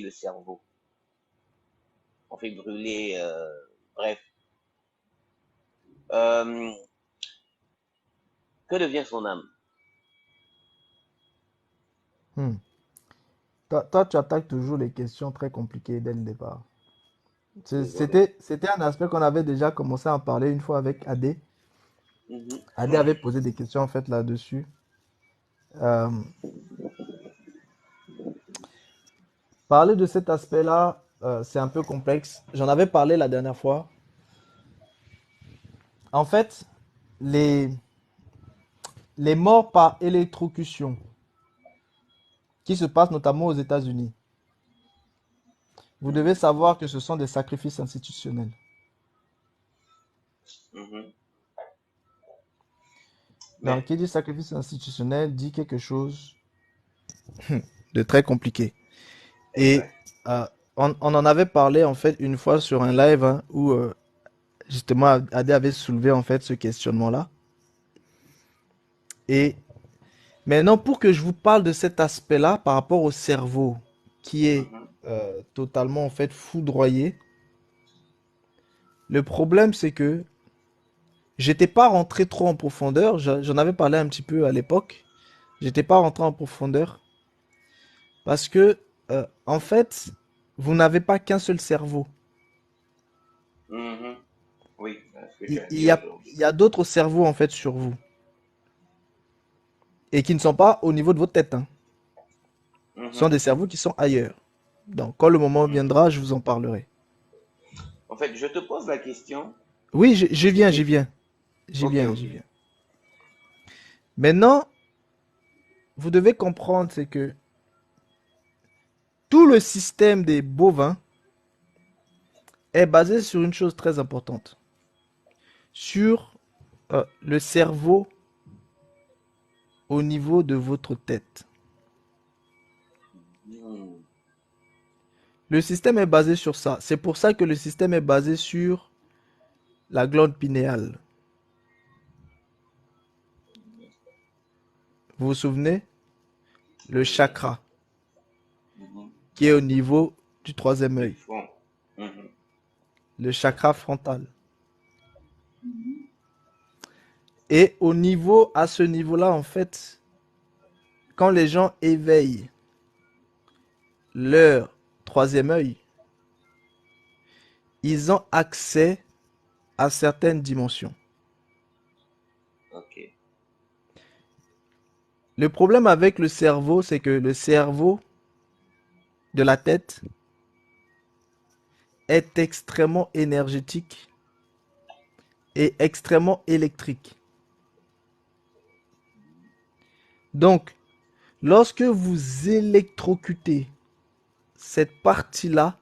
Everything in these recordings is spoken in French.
le cerveau. On fait brûler, bref. Euh, que devient son âme? Hmm. Toi, tu attaques toujours les questions très compliquées dès le départ. Désolé. C'était un aspect qu'on avait déjà commencé à en parler une fois avec Adé. Mhm. Adé avait posé des questions en fait là-dessus. Euh, Parler de cet aspect-là, c'est un peu complexe. J'en avais parlé la dernière fois. En fait, les, les morts par électrocution, qui se passent notamment aux États-Unis, vous devez Mhm. savoir que ce sont des sacrifices institutionnels. Mhm. Donc, Mais, qui dit sacrifice institutionnel dit quelque chose de très compliqué. Et exact. euh, on en avait parlé en fait une fois sur un live hein, où justement Adé avait soulevé en fait ce questionnement-là. Et maintenant, pour que je vous parle de cet aspect-là par rapport au cerveau qui est Mhm. totalement en fait foudroyé, le problème c'est que j'étais pas rentré trop en profondeur. J'en avais parlé un petit peu à l'époque. J'étais pas rentré en profondeur parce que en fait, vous n'avez pas qu'un seul cerveau. Mhm. Oui, c'est ce que tu Il, as il dit y a, aujourd'hui. il y a d'autres cerveaux en fait sur vous et qui ne sont pas au niveau de votre tête, hein. Ce sont Mhm. des cerveaux qui sont ailleurs. Donc, quand le moment Mhm. viendra, je vous en parlerai. En fait, je te pose la question. Oui, Qu'est-ce qui j'y fait? viens, j'y Ok, viens, ok. j'y viens. Maintenant, vous devez comprendre, c'est que tout le système des bovins est basé sur une chose très importante, sur le cerveau au niveau de votre tête. Mhm. Le système est basé sur ça. C'est pour ça que le système est basé sur la glande pinéale. Vous vous souvenez? Le Oui, bien sûr. chakra, Mhm. qui est au niveau du troisième Du œil. front. Mhm. Le chakra frontal. Et au niveau, à ce niveau-là, en fait, quand les gens éveillent leur troisième œil, ils ont accès à certaines dimensions. Ok. Le problème avec le cerveau, c'est que le cerveau de la tête est extrêmement énergétique et extrêmement électrique. Donc, lorsque vous électrocutez cette partie-là,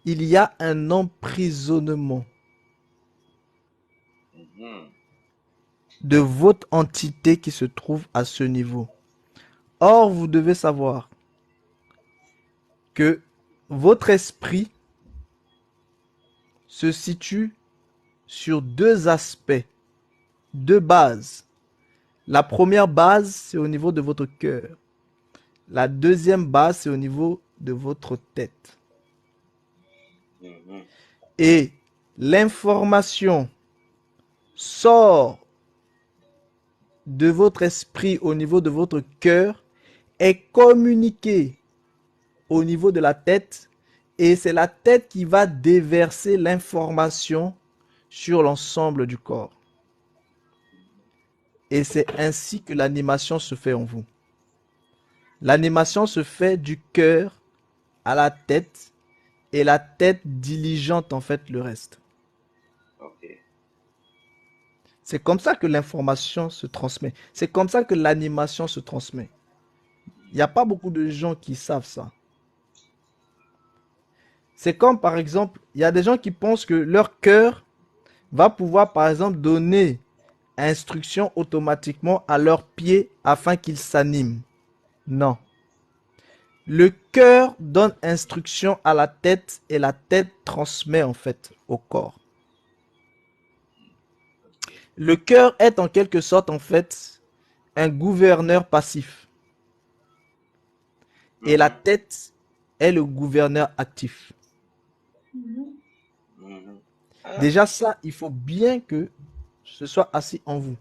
il y a un emprisonnement Mhm. de votre entité qui se trouve à ce niveau. Or, vous devez savoir que votre esprit se situe sur deux aspects, deux bases. La première base, c'est au niveau de votre cœur. La deuxième base, c'est au niveau de votre tête. Mhm. Et l'information sort de votre esprit au niveau de votre cœur, est communiquée au niveau de la tête, et c'est la tête qui va déverser l'information sur l'ensemble du corps. Et c'est ainsi que l'animation se fait en vous. L'animation se fait du cœur à la tête, et la tête diligente en fait le reste. Ok. C'est comme ça que l'information se transmet. C'est comme ça que l'animation se transmet. Il n'y a pas beaucoup de gens qui savent ça. C'est comme par exemple, il y a des gens qui pensent que leur cœur va pouvoir par exemple donner instruction automatiquement à leurs pieds afin qu'ils s'animent. Non. Le cœur donne instruction à la tête et la tête transmet en fait au corps. Ok. Le cœur est en quelque sorte en fait un gouverneur passif. Et la tête est le gouverneur actif. Ah, Déjà ça, il faut bien que ce soit assis en vous.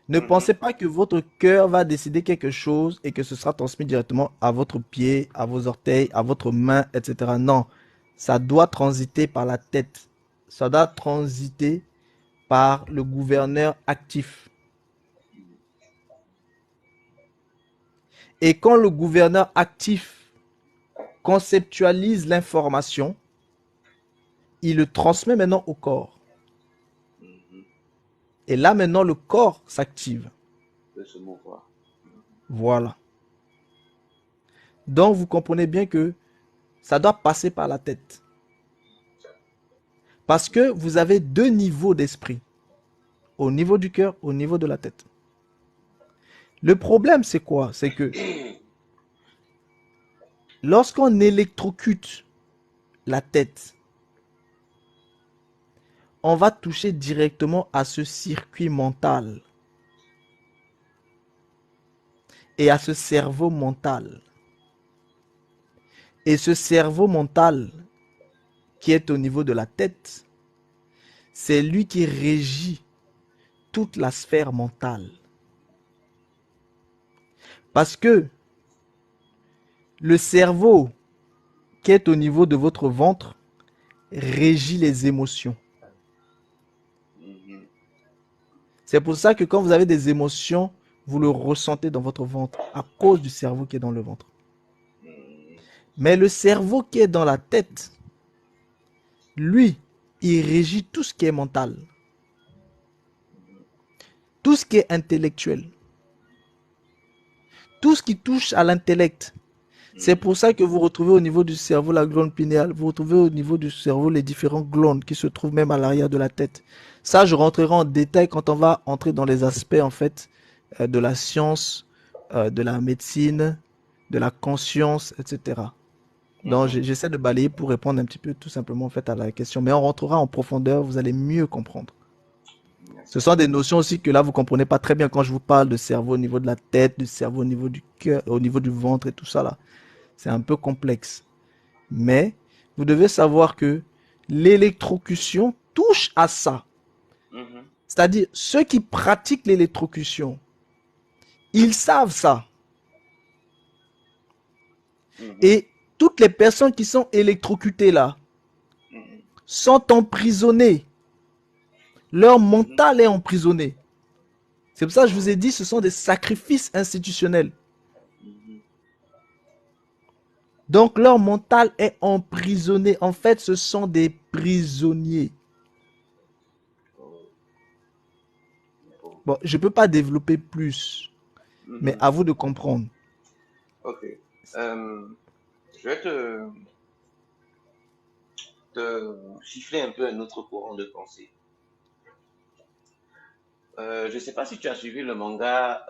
Ne mhm, pensez pas que votre cœur va décider quelque chose et que ce sera transmis directement à votre pied, à vos orteils, à votre main, etc. Non, ça doit transiter par la tête. Ça doit transiter par le gouverneur actif. Et quand le gouverneur actif conceptualise l'information, il le transmet maintenant au corps. mhm, Et là maintenant, le corps s'active. de se mouvoir. Voilà. Donc vous comprenez bien que ça doit passer par la tête. Parce que vous avez deux niveaux d'esprit. Au niveau du cœur, au niveau de la tête. Le problème, c'est quoi? C'est que lorsqu'on électrocute la tête, on va toucher directement à ce circuit mental et à ce cerveau mental. Et ce cerveau mental qui est au niveau de la tête, c'est lui qui régit toute la sphère mentale. Parce que le cerveau qui est au niveau de votre ventre régit les émotions. Mhm, C'est pour ça que quand vous avez des émotions, vous le ressentez dans votre ventre à cause du cerveau qui est dans le ventre. mhm, Mais le cerveau qui est dans la tête, lui, il régit tout ce qui est mental, tout ce qui est intellectuel, tout ce qui touche à l'intellect. C'est mhm. pour ça que vous retrouvez au niveau du cerveau la glande pinéale, vous retrouvez au niveau du cerveau les différentes glandes qui se trouvent même à l'arrière de la tête. Ça, je rentrerai en détail quand on va entrer dans les aspects en fait de la science, de la médecine, de la conscience, etc. Donc Mhm. j'essaie de balayer pour répondre un petit peu tout simplement en fait à la question, mais on rentrera en profondeur, vous allez mieux comprendre. Ce Merci. sont des notions aussi que là vous comprenez pas très bien quand je vous parle de cerveau au niveau de la tête, du cerveau au niveau du cœur, au niveau du ventre et tout ça là. C'est un peu complexe. Mais vous devez savoir que l'électrocution touche à ça. Mhm, C'est-à-dire, ceux qui pratiquent l'électrocution, ils savent ça. mhm, Et toutes les personnes qui sont électrocutées là mhm, sont emprisonnées. Leur mhm. mental est emprisonné. C'est pour ça que je vous ai Oh, dit, ce sont des sacrifices institutionnels. mhm. Donc leur mental est emprisonné. En fait, ce sont des prisonniers. Oh, oh. Bon, je ne peux pas développer plus, mais Mhm. à vous de comprendre. Ok. Je vais te siffler un peu un autre courant de pensée. Je ne sais pas si tu as suivi le manga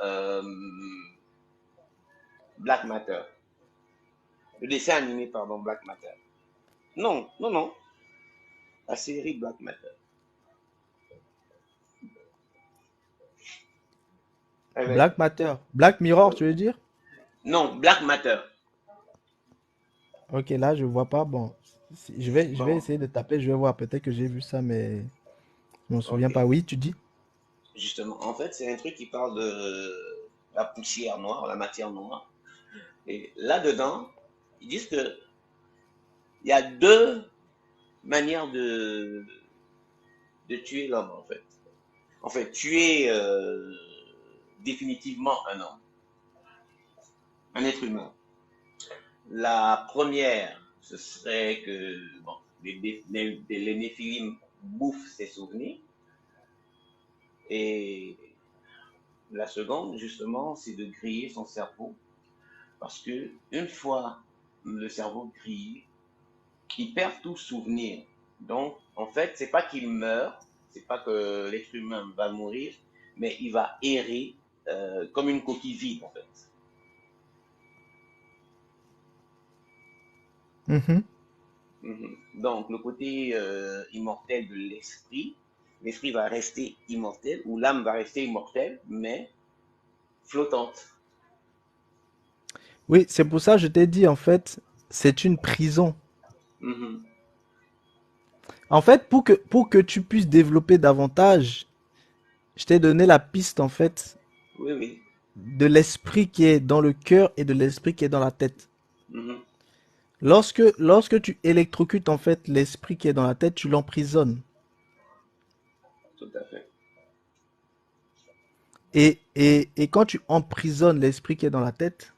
Black Matter. Le dessin animé, pardon, Black Matter. Non, non, non. La série Black Matter. Eh ben, Black Matter. Black Mirror, tu veux dire? non, Black Matter. Ok, là, je vois pas. Bon, je vais Bon, essayer de taper, je vais voir. Peut-être que j'ai vu ça, mais je m'en souviens ok. pas. Oui, tu dis? Justement, en fait, c'est un truc qui parle de la poussière noire, la matière noire. Et là-dedans, ils disent que il y a deux manières de tuer l'homme, en fait. En fait, tuer définitivement un homme, un être humain. La première, ce serait que bon, les néphilim bouffent ses souvenirs. Et la seconde, justement, c'est de griller son cerveau. Parce que une fois le cerveau grillé, il perd tout souvenir. Donc, en fait, c'est pas qu'il meurt, c'est pas que l'être humain va mourir, mais il va errer comme une coquille vide, en fait. Mhm. Mhm. Donc, le côté immortel de l'esprit, l'esprit va rester immortel, ou l'âme va rester immortelle, mais flottante. Oui, c'est pour ça que je t'ai dit, en fait, c'est une prison. Mhm. En fait, pour que tu puisses développer davantage, je t'ai donné la piste, en fait, Oui, oui. de l'esprit qui est dans le cœur et de l'esprit qui est dans la tête. Mhm. Lorsque tu électrocutes, en fait, l'esprit qui est dans la tête, tu l'emprisonnes. Tout à fait. Et quand tu emprisonnes l'esprit qui est dans la tête,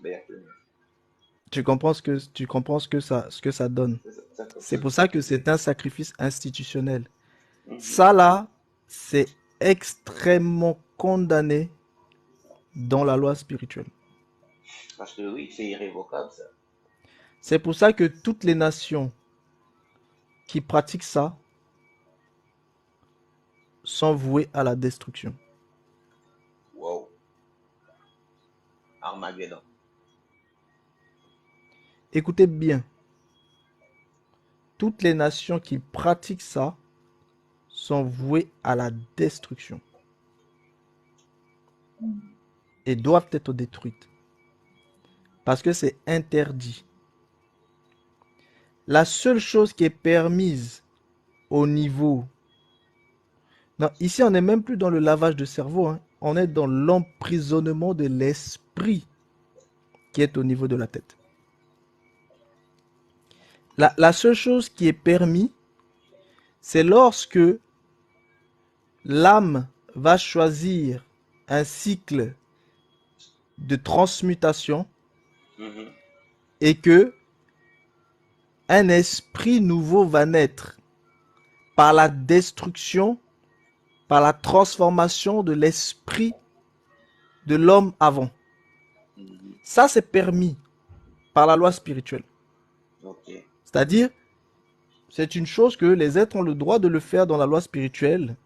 Bien, tu comprends ce que ça donne. C'est ça pour tout à ça que fait. c'est un sacrifice institutionnel. Mhm. Ça là, c'est extrêmement condamné dans la loi spirituelle. Parce que oui, c'est irrévocable, ça. C'est pour ça que toutes les nations qui pratiquent ça sont vouées à la destruction. Wow. Armageddon. Écoutez bien, toutes les nations qui pratiquent ça sont vouées à la destruction et doivent être détruites parce que c'est interdit. La seule chose qui est permise au niveau... Non, ici, on n'est même plus dans le lavage de cerveau, hein. On est dans l'emprisonnement de l'esprit qui est au niveau de la tête. La seule chose qui est permise, c'est lorsque l'âme va choisir un cycle de transmutation Mhm. et que un esprit nouveau va naître par la destruction, par la transformation de l'esprit de l'homme avant. Mhm. Ça, c'est permis par la loi spirituelle. Ok. C'est-à-dire, c'est une chose que les êtres ont le droit de le faire dans la loi spirituelle,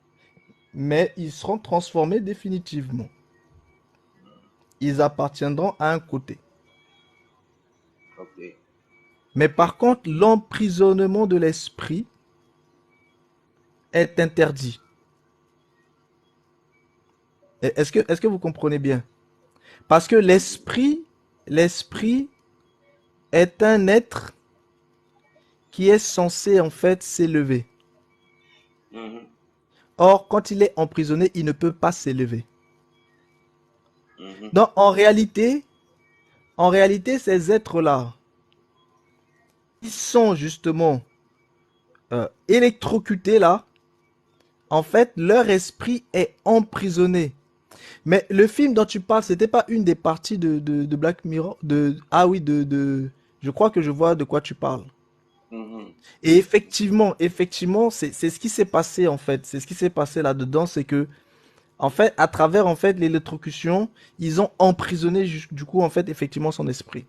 mais ils seront transformés définitivement. Ils appartiendront à un côté. Ok. Mais par contre, l'emprisonnement de l'esprit est interdit. Est-ce que vous comprenez bien? Parce que l'esprit est un être qui est censé en fait s'élever. Mhm. Or, quand il est emprisonné, il ne peut pas s'élever. Mhm. Donc, en réalité, ces êtres-là, ils sont justement électrocutés là. En fait, leur esprit est emprisonné. Mais le film dont tu parles, c'était pas une des parties de Black Mirror, ah oui, je crois que je vois de quoi tu parles. Mhm. Et effectivement, c'est ce qui s'est passé en fait. C'est ce qui s'est passé là-dedans, c'est que en fait, à travers en fait l'électrocution, ils ont emprisonné du coup en fait effectivement son esprit.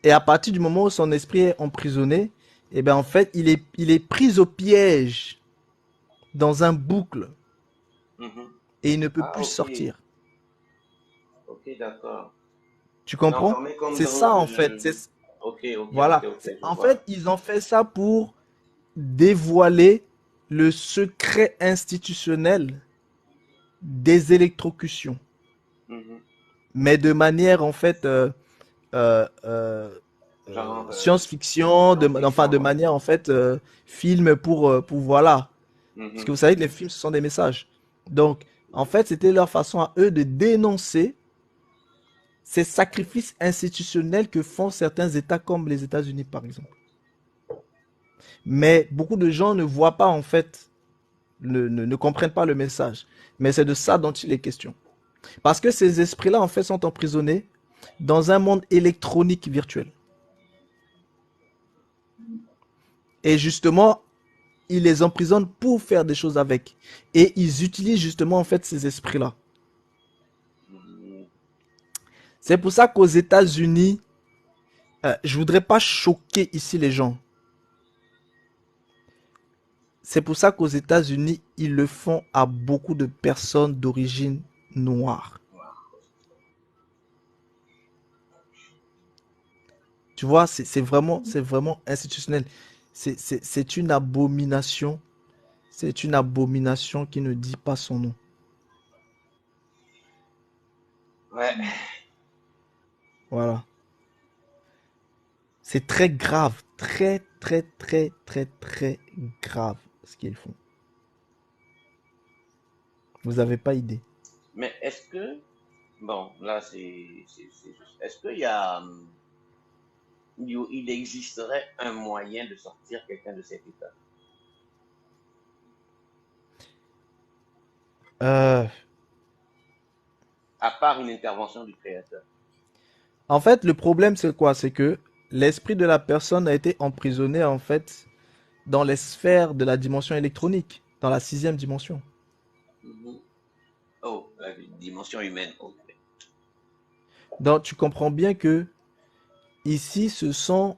Et à partir du moment où son esprit est emprisonné, et ben en fait, il est pris au piège dans un boucle Mhm. et il ne peut Ah, plus ok. sortir. Ok, d'accord. Tu Il est comprends? enfermé comme C'est dans ça en fait. Ok, ok, ok, Voilà. ok, je En vois. fait, ils ont fait ça pour dévoiler le secret institutionnel des électrocutions, Mhm. mais de manière en fait euh, euh, Genre, science-fiction, enfin science-fiction, de ouais. manière en fait film pour voilà. Parce que Mhm. vous savez que les films ce sont des messages. Donc en fait c'était leur façon à eux de dénoncer ces sacrifices institutionnels que font certains États comme les États-Unis par exemple. Mais beaucoup de gens ne voient pas en fait, ne comprennent pas le message. Mais c'est de ça dont il est question. Parce que ces esprits-là en fait sont emprisonnés dans un monde électronique virtuel. Et justement, ils les emprisonnent pour faire des choses avec. Et ils utilisent justement en fait ces esprits-là. Mhm. C'est pour ça qu'aux États-Unis, je voudrais pas choquer ici les gens. C'est pour ça qu'aux États-Unis, ils le font à beaucoup de personnes d'origine noire. Tu vois, c'est vraiment institutionnel. C'est une abomination. C'est une abomination qui ne dit pas son nom. Ouais. Voilà. C'est très grave. Très, très, très, très, très grave ce qu'ils font. Vous n'avez pas idée. Mais est-ce que, bon, là, c'est juste. Est-ce qu'il y a, il existerait un moyen de sortir quelqu'un de cet état, Euh, à part une intervention du Créateur? En fait, le problème, c'est quoi? C'est que l'esprit de la personne a été emprisonné, en fait, dans les sphères de la dimension électronique, dans la sixième dimension. Mhm. Oh, la dimension humaine. Ok. Donc, tu comprends bien que ici, ce sont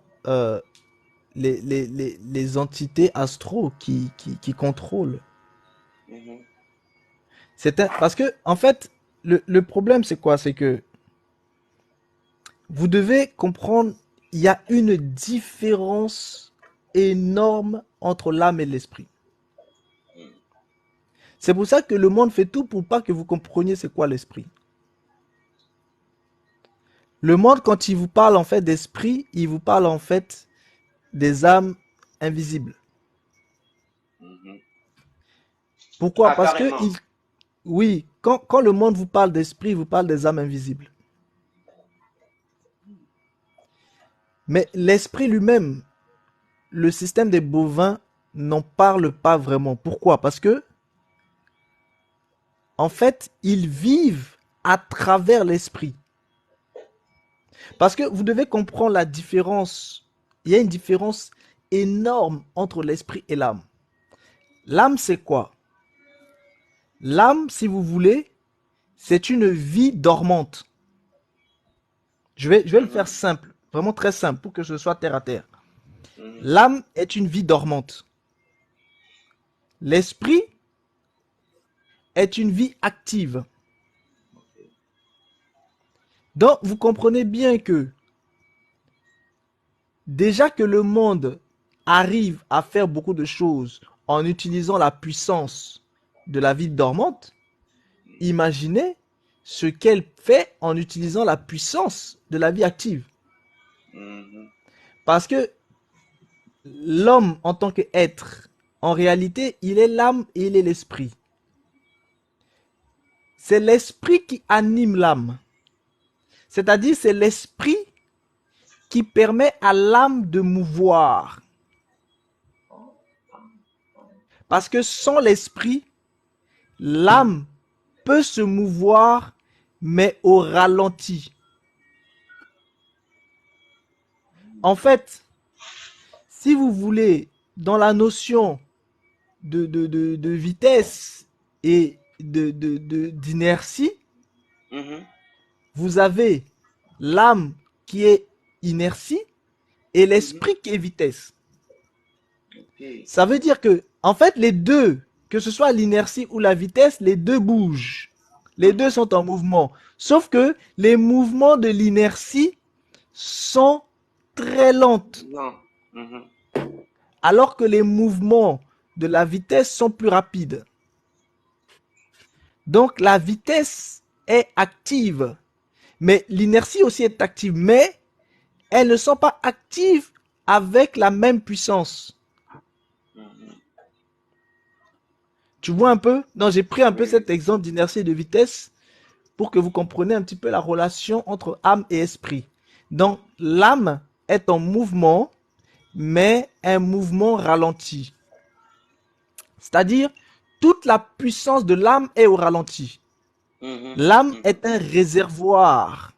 les entités astro qui contrôlent. Mhm. Parce que, en fait, le problème, c'est quoi? C'est que vous devez comprendre, il y a une différence énorme entre l'âme et l'esprit. Mhm. C'est pour ça que le monde fait tout pour pas que vous compreniez c'est quoi l'esprit. Le monde, quand il vous parle en fait d'esprit, il vous parle en fait des âmes invisibles. Mhm. Pourquoi? Ah, Parce que, carrément. oui, quand le monde vous parle d'esprit, il vous parle des âmes invisibles. Mais l'esprit lui-même, le système des bovins n'en parle pas vraiment. Pourquoi? Parce que, en fait, ils vivent à travers l'esprit. Parce que vous devez comprendre la différence. Il y a une différence énorme entre l'esprit et l'âme. L'âme, c'est quoi? L'âme, si vous voulez, c'est une vie dormante. Je vais le faire Mhm. simple, vraiment très simple, pour que ce soit terre à terre. Mhm. L'âme est une vie dormante. L'esprit est une vie active. Ok. Donc, vous comprenez bien que déjà que le monde arrive à faire beaucoup de choses en utilisant la puissance de la vie dormante, imaginez ce qu'elle fait en utilisant la puissance de la vie active. Mhm. Parce que l'homme en tant qu'être, en réalité, il est l'âme et il est l'esprit. C'est l'esprit qui anime l'âme. C'est-à-dire, c'est l'esprit qui permet à l'âme de mouvoir. Parce que sans l'esprit, l'âme peut se mouvoir, mais au ralenti. En fait, si vous voulez, dans la notion de vitesse et d'inertie, Mhm. vous avez l'âme qui est inertie et Mhm. l'esprit qui est vitesse. Ok. Ça veut dire que, en fait, les deux, que ce soit l'inertie ou la vitesse, les deux bougent. Les deux Mhm. sont en mouvement. Sauf que les mouvements de l'inertie sont très lents, Non. Mhm. alors que les mouvements de la vitesse sont plus rapides. Donc la vitesse est active, mais l'inertie aussi est active, mais elles ne sont pas actives avec la même puissance. Mhm. Tu vois un peu? Non, j'ai pris un peu Oui, oui. cet exemple d'inertie et de vitesse pour que vous compreniez un petit peu la relation entre âme et esprit. Donc l'âme est en mouvement, mais un mouvement ralenti. C'est-à-dire, toute la puissance de l'âme est au ralenti. Mhm. L'âme Mhm. est un réservoir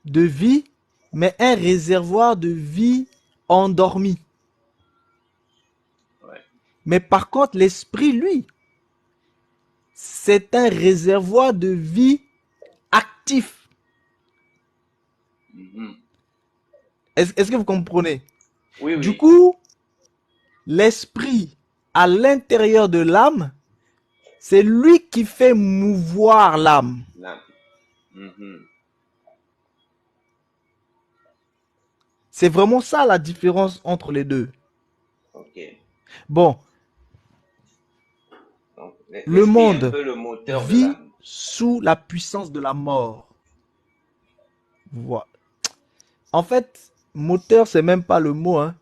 de vie, mais un réservoir de vie endormi. Ouais. Mais par contre, l'esprit, lui, c'est un réservoir de vie actif. Mhm. Est-ce que vous comprenez? Oui, Du oui. coup, l'esprit à l'intérieur de l'âme, c'est lui qui fait mouvoir l'âme. Là. Mhm. C'est vraiment ça la différence entre les deux. Ok. Bon, Donc, le l'esprit est un monde peu le moteur de vit l'âme. sous la puissance de la mort. Voilà. En fait, moteur, c'est même pas le mot. Hein.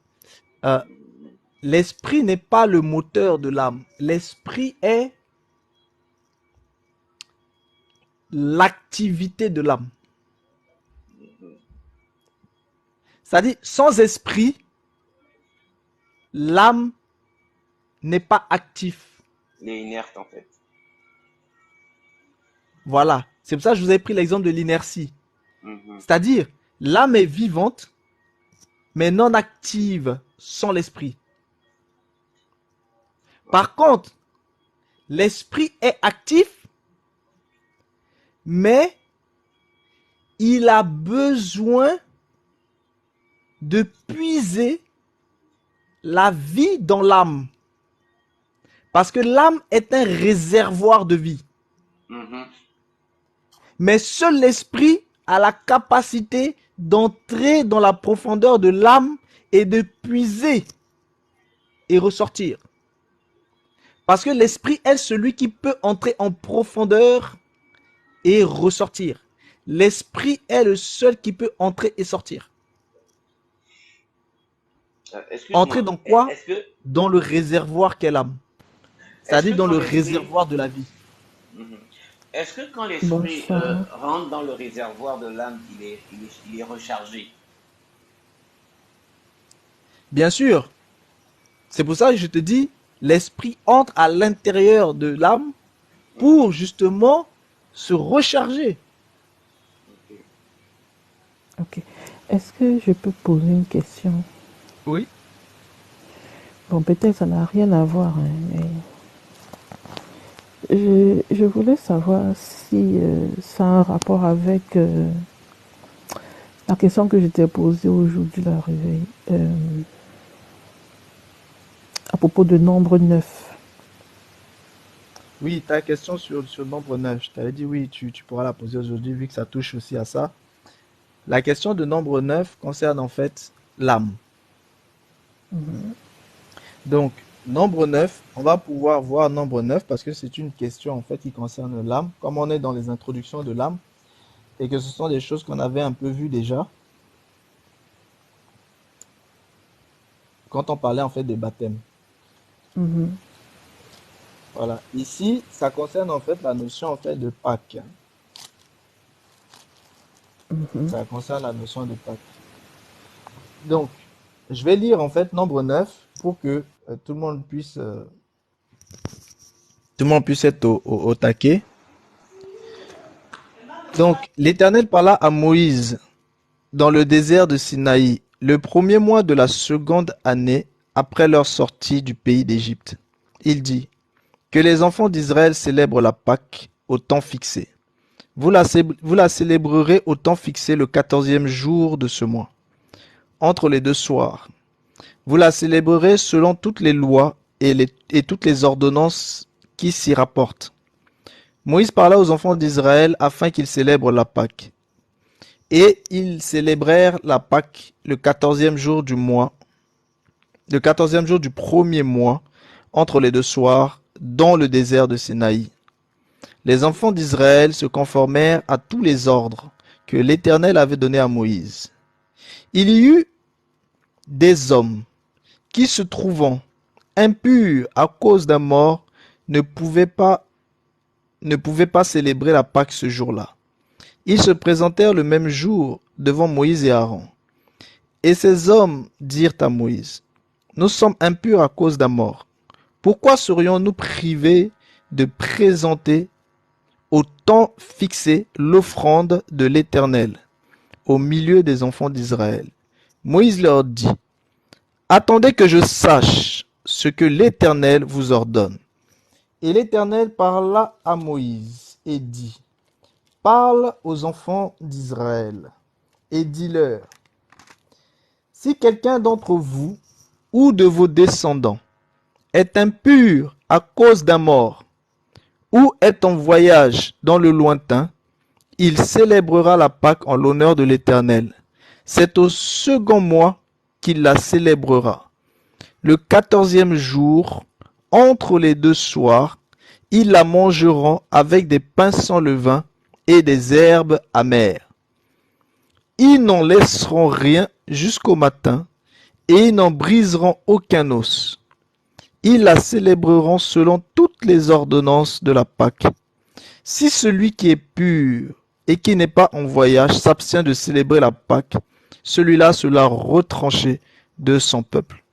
L'esprit n'est pas le moteur de l'âme. L'esprit est l'activité de l'âme. C'est-à-dire, sans esprit, l'âme n'est pas active. Il est inerte en fait. Voilà. C'est pour ça que je vous ai pris l'exemple de l'inertie. Mhm. C'est-à-dire, l'âme est vivante, mais non active sans l'esprit. Par contre, l'esprit est actif, mais il a besoin de puiser la vie dans l'âme. Parce que l'âme est un réservoir de vie. Mhm. Mais seul l'esprit a la capacité d'entrer dans la profondeur de l'âme et de puiser et ressortir. Parce que l'esprit est celui qui peut entrer en profondeur et ressortir. L'esprit est le seul qui peut entrer et sortir. Entrer Excuse-moi. dans quoi? Est-ce que, Dans le réservoir qu'est l'âme. est-ce C'est-à-dire que dans quand le l'esprit, réservoir de la vie. Mhm. Est-ce que quand l'esprit Bonsoir. rentre dans le réservoir de l'âme, il est rechargé? Bien sûr, c'est pour ça que je te dis, l'esprit entre à l'intérieur de l'âme Mhm. pour justement se recharger. Ok. Ok. Est-ce que je peux poser une question? Oui. Bon, peut-être ça n'a rien à voir, hein, mais je voulais savoir si ça a un rapport avec la question que je t'ai posée aujourd'hui, la réveil, à propos de nombre 9. Oui, ta question sur le nombre 9, je t'avais dit oui, tu pourras la poser aujourd'hui vu que ça touche aussi à ça. La question de nombre 9 concerne en fait l'âme. Donc, nombre 9, on va pouvoir voir nombre 9 parce que c'est une question en fait qui concerne l'âme. Comme on est dans les introductions de l'âme et que ce sont des choses qu'on avait un peu vues déjà quand on parlait en fait des baptêmes. Mhm, Voilà. Ici, ça concerne en fait la notion en fait de Pâques. mhm. Ça concerne la notion de Pâques. Donc, je vais lire en fait nombre 9 pour que tout le monde puisse être au taquet. Donc, l'Éternel parla à Moïse dans le désert de Sinaï, le premier mois de la seconde année après leur sortie du pays d'Égypte. Il dit, que les enfants d'Israël célèbrent la Pâque au temps fixé. Vous la célébrerez au temps fixé le 14e jour de ce mois, entre les deux soirs. Vous la célébrerez selon toutes les lois et toutes les ordonnances qui s'y rapportent. Moïse parla aux enfants d'Israël afin qu'ils célèbrent la Pâque. Et ils célébrèrent la Pâque le 14e jour du mois, le 14e jour du premier mois, entre les deux soirs, dans le désert de Sinaï. Les enfants d'Israël se conformèrent à tous les ordres que l'Éternel avait donnés à Moïse. Il y eut des hommes qui, se trouvant impurs à cause d'un mort, ne pouvaient pas, ne pouvaient pas célébrer la Pâque ce jour-là. Ils se présentèrent le même jour devant Moïse et Aaron. Et ces hommes dirent à Moïse, nous sommes impurs à cause d'un mort. Pourquoi serions-nous privés de présenter au temps fixé l'offrande de l'Éternel au milieu des enfants d'Israël? Moïse leur dit, attendez que je sache ce que l'Éternel vous ordonne. Et l'Éternel parla à Moïse et dit, parle aux enfants d'Israël et dis-leur, si quelqu'un d'entre vous ou de vos descendants est impur à cause d'un mort, ou est en voyage dans le lointain, il célébrera la Pâque en l'honneur de l'Éternel. C'est au second mois qu'il la célébrera. Le 14e jour, entre les deux soirs, Ils la mangeront avec des pains sans levain et des herbes amères. Ils n'en laisseront rien jusqu'au matin, et ils n'en briseront aucun os. Ils la célébreront selon toutes les ordonnances de la Pâque. Si celui qui est pur et qui n'est pas en voyage s'abstient de célébrer la Pâque, celui-là sera retranché de son peuple,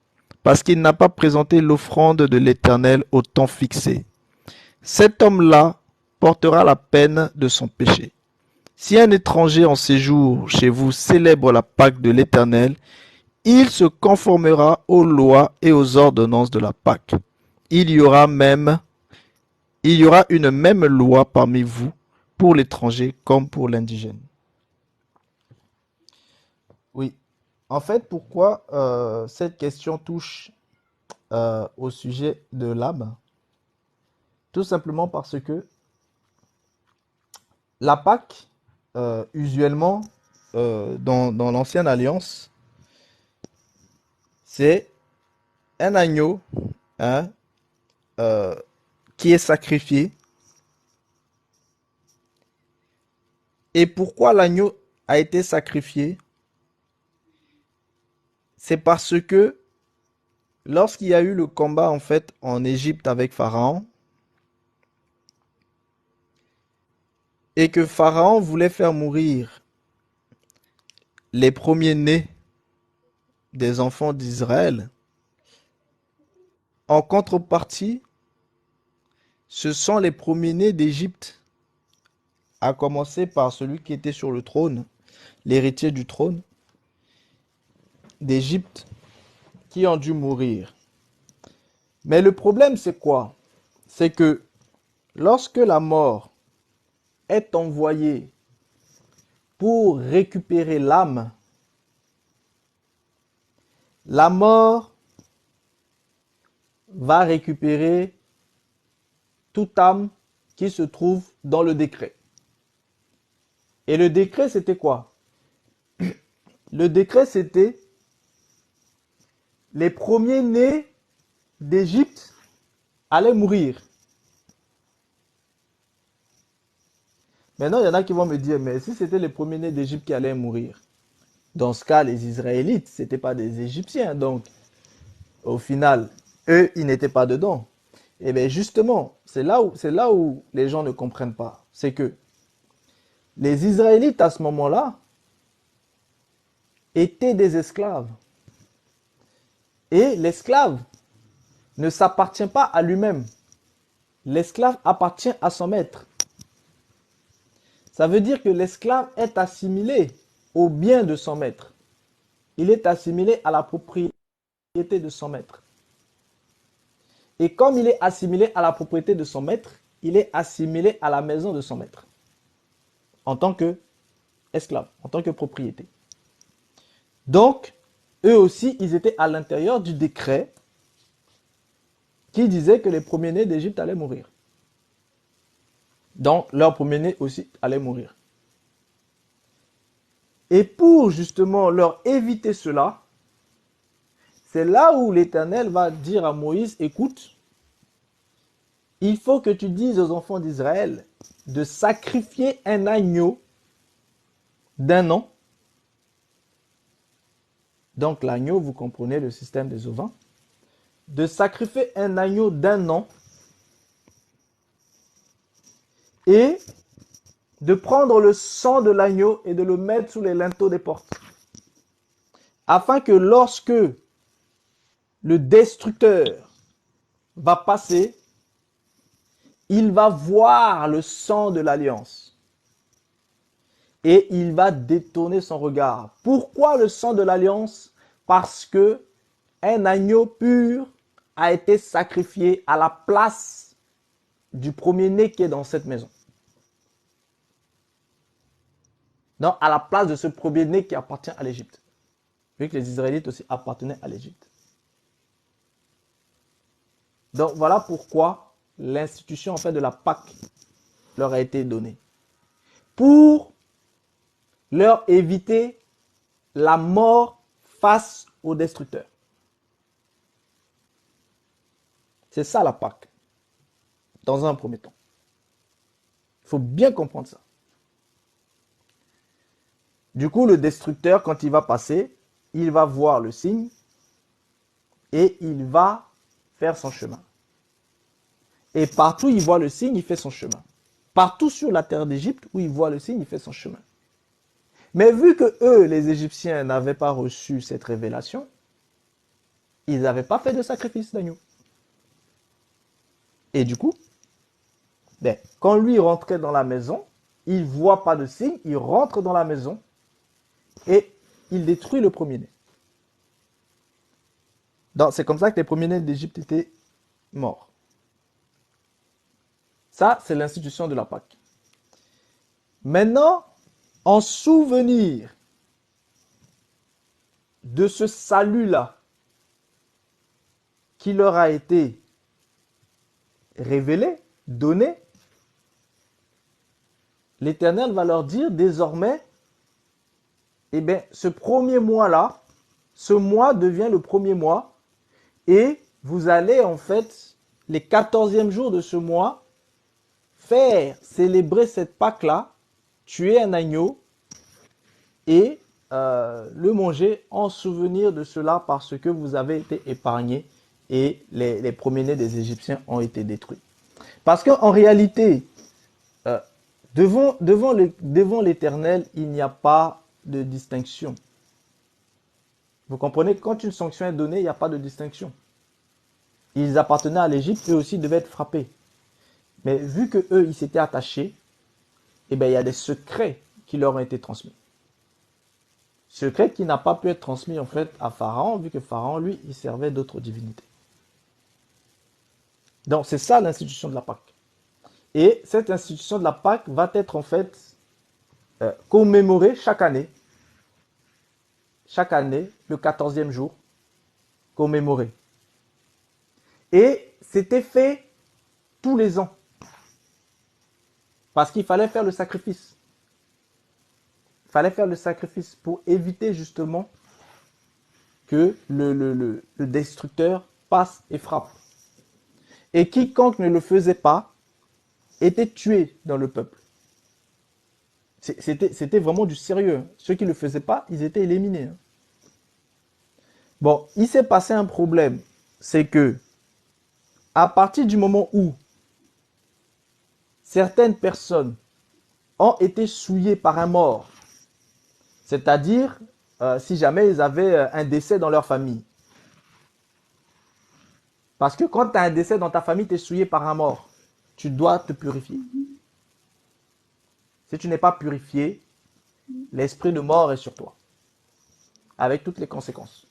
parce qu'il n'a pas présenté l'offrande de l'Éternel au temps fixé. Cet homme-là portera la peine de son péché. Si un étranger en séjour chez vous célèbre la Pâque de l'Éternel, il se conformera aux lois et aux ordonnances de la Pâque. Il y aura une même loi parmi vous pour l'étranger comme pour l'indigène. Oui. En fait, pourquoi cette question touche au sujet de l'âme? Tout simplement parce que la Pâque, usuellement, dans l'ancienne alliance, c'est un agneau, hein, qui est sacrifié. Et pourquoi l'agneau a été sacrifié? C'est parce que lorsqu'il y a eu le combat en fait en Égypte avec Pharaon, et que Pharaon voulait faire mourir les premiers-nés des enfants d'Israël, en contrepartie, ce sont les premiers-nés d'Égypte, à commencer par celui qui était sur le trône, l'héritier du trône d'Égypte, qui ont dû mourir. Mais le problème, c'est quoi? C'est que lorsque la mort est envoyée pour récupérer l'âme, la mort va récupérer toute âme qui se trouve dans le décret. Et le décret, c'était quoi? Le décret, c'était les premiers-nés d'Égypte allaient mourir. Maintenant, il y en a qui vont me dire, mais si c'était les premiers-nés d'Égypte qui allaient mourir, dans ce cas, les Israélites, ce n'étaient pas des Égyptiens. Donc, au final, eux, ils n'étaient pas dedans. Et bien justement, c'est là où les gens ne comprennent pas. C'est que les Israélites, à ce moment-là, étaient des esclaves. Et l'esclave ne s'appartient pas à lui-même. L'esclave appartient à son maître. Ça veut dire que l'esclave est assimilé au bien de son maître. Il est assimilé à la propriété de son maître. Et comme il est assimilé à la propriété de son maître, il est assimilé à la maison de son maître. En tant qu'esclave, en tant que propriété. Donc, eux aussi, ils étaient à l'intérieur du décret qui disait que les premiers-nés d'Égypte allaient mourir. Donc, leurs premiers-nés aussi allaient mourir. Et pour justement leur éviter cela, c'est là où l'Éternel va dire à Moïse, écoute, il faut que tu dises aux enfants d'Israël de sacrifier un agneau d'un an. Donc l'agneau, vous comprenez le système des ovins. De sacrifier un agneau d'un an et de prendre le sang de l'agneau et de le mettre sous les linteaux des portes. Afin que lorsque le destructeur va passer, il va voir le sang de l'alliance. Et il va détourner son regard. Pourquoi le sang de l'alliance? Parce que un agneau pur a été sacrifié à la place du premier-né qui est dans cette maison. Non, à la place de ce premier-né qui appartient à l'Égypte. Vu que les Israélites aussi appartenaient à l'Égypte. Donc voilà pourquoi l'institution en fait de la Pâque leur a été donnée. Pour leur éviter la mort face au destructeur. C'est ça la Pâque. dans un premier temps. Il faut bien comprendre ça. Du coup, le destructeur, quand il va passer, il va voir le signe et il va faire son chemin. Et partout où il voit le signe, il fait son chemin. Partout sur la terre d'Égypte où il voit le signe, il fait son chemin. Mais vu que eux, les Égyptiens, n'avaient pas reçu cette révélation, ils n'avaient pas fait de sacrifice d'agneau. Et du coup, quand lui rentrait dans la maison, il ne voit pas de signe, il rentre dans la maison et il détruit le premier-né. Donc, c'est comme ça que les premiers-nés d'Égypte étaient morts. Ça, c'est l'institution de la Pâque. Maintenant, en souvenir de ce salut-là qui leur a été révélé, donné, l'Éternel va leur dire désormais, eh bien, ce premier mois-là, ce mois devient le premier mois et vous allez en fait, les 14e jours de ce mois, faire célébrer cette Pâque-là, tuer un agneau et le manger en souvenir de cela parce que vous avez été épargnés et les premiers-nés des Égyptiens ont été détruits. Parce qu'en réalité, devant l'Éternel, il n'y a pas de distinction. Vous comprenez, quand une sanction est donnée, il n'y a pas de distinction. Ils appartenaient à l'Égypte, eux aussi devaient être frappés. Mais vu que eux, ils s'étaient attachés, eh bien, il y a des secrets qui leur ont été transmis. Secret qui n'a pas pu être transmis en fait à Pharaon, vu que Pharaon, lui, il servait d'autres divinités. Donc, c'est ça l'institution de la Pâque. Et cette institution de la Pâque va être en fait commémorée chaque année. Chaque année, le 14e jour, commémoré. Et c'était fait tous les ans. Parce qu'il fallait faire le sacrifice. Il fallait faire le sacrifice pour éviter justement que le destructeur passe et frappe. Et quiconque ne le faisait pas était tué dans le peuple. C'était vraiment du sérieux. Ceux qui ne le faisaient pas, ils étaient éliminés. Bon, il s'est passé un problème. C'est que, à partir du moment où certaines personnes ont été souillées par un mort, c'est-à-dire si jamais ils avaient un décès dans leur famille. Parce que quand tu as un décès dans ta famille, tu es souillé par un mort. Tu dois te purifier. Si tu n'es pas purifié, l'esprit de mort est sur toi. Avec toutes les conséquences.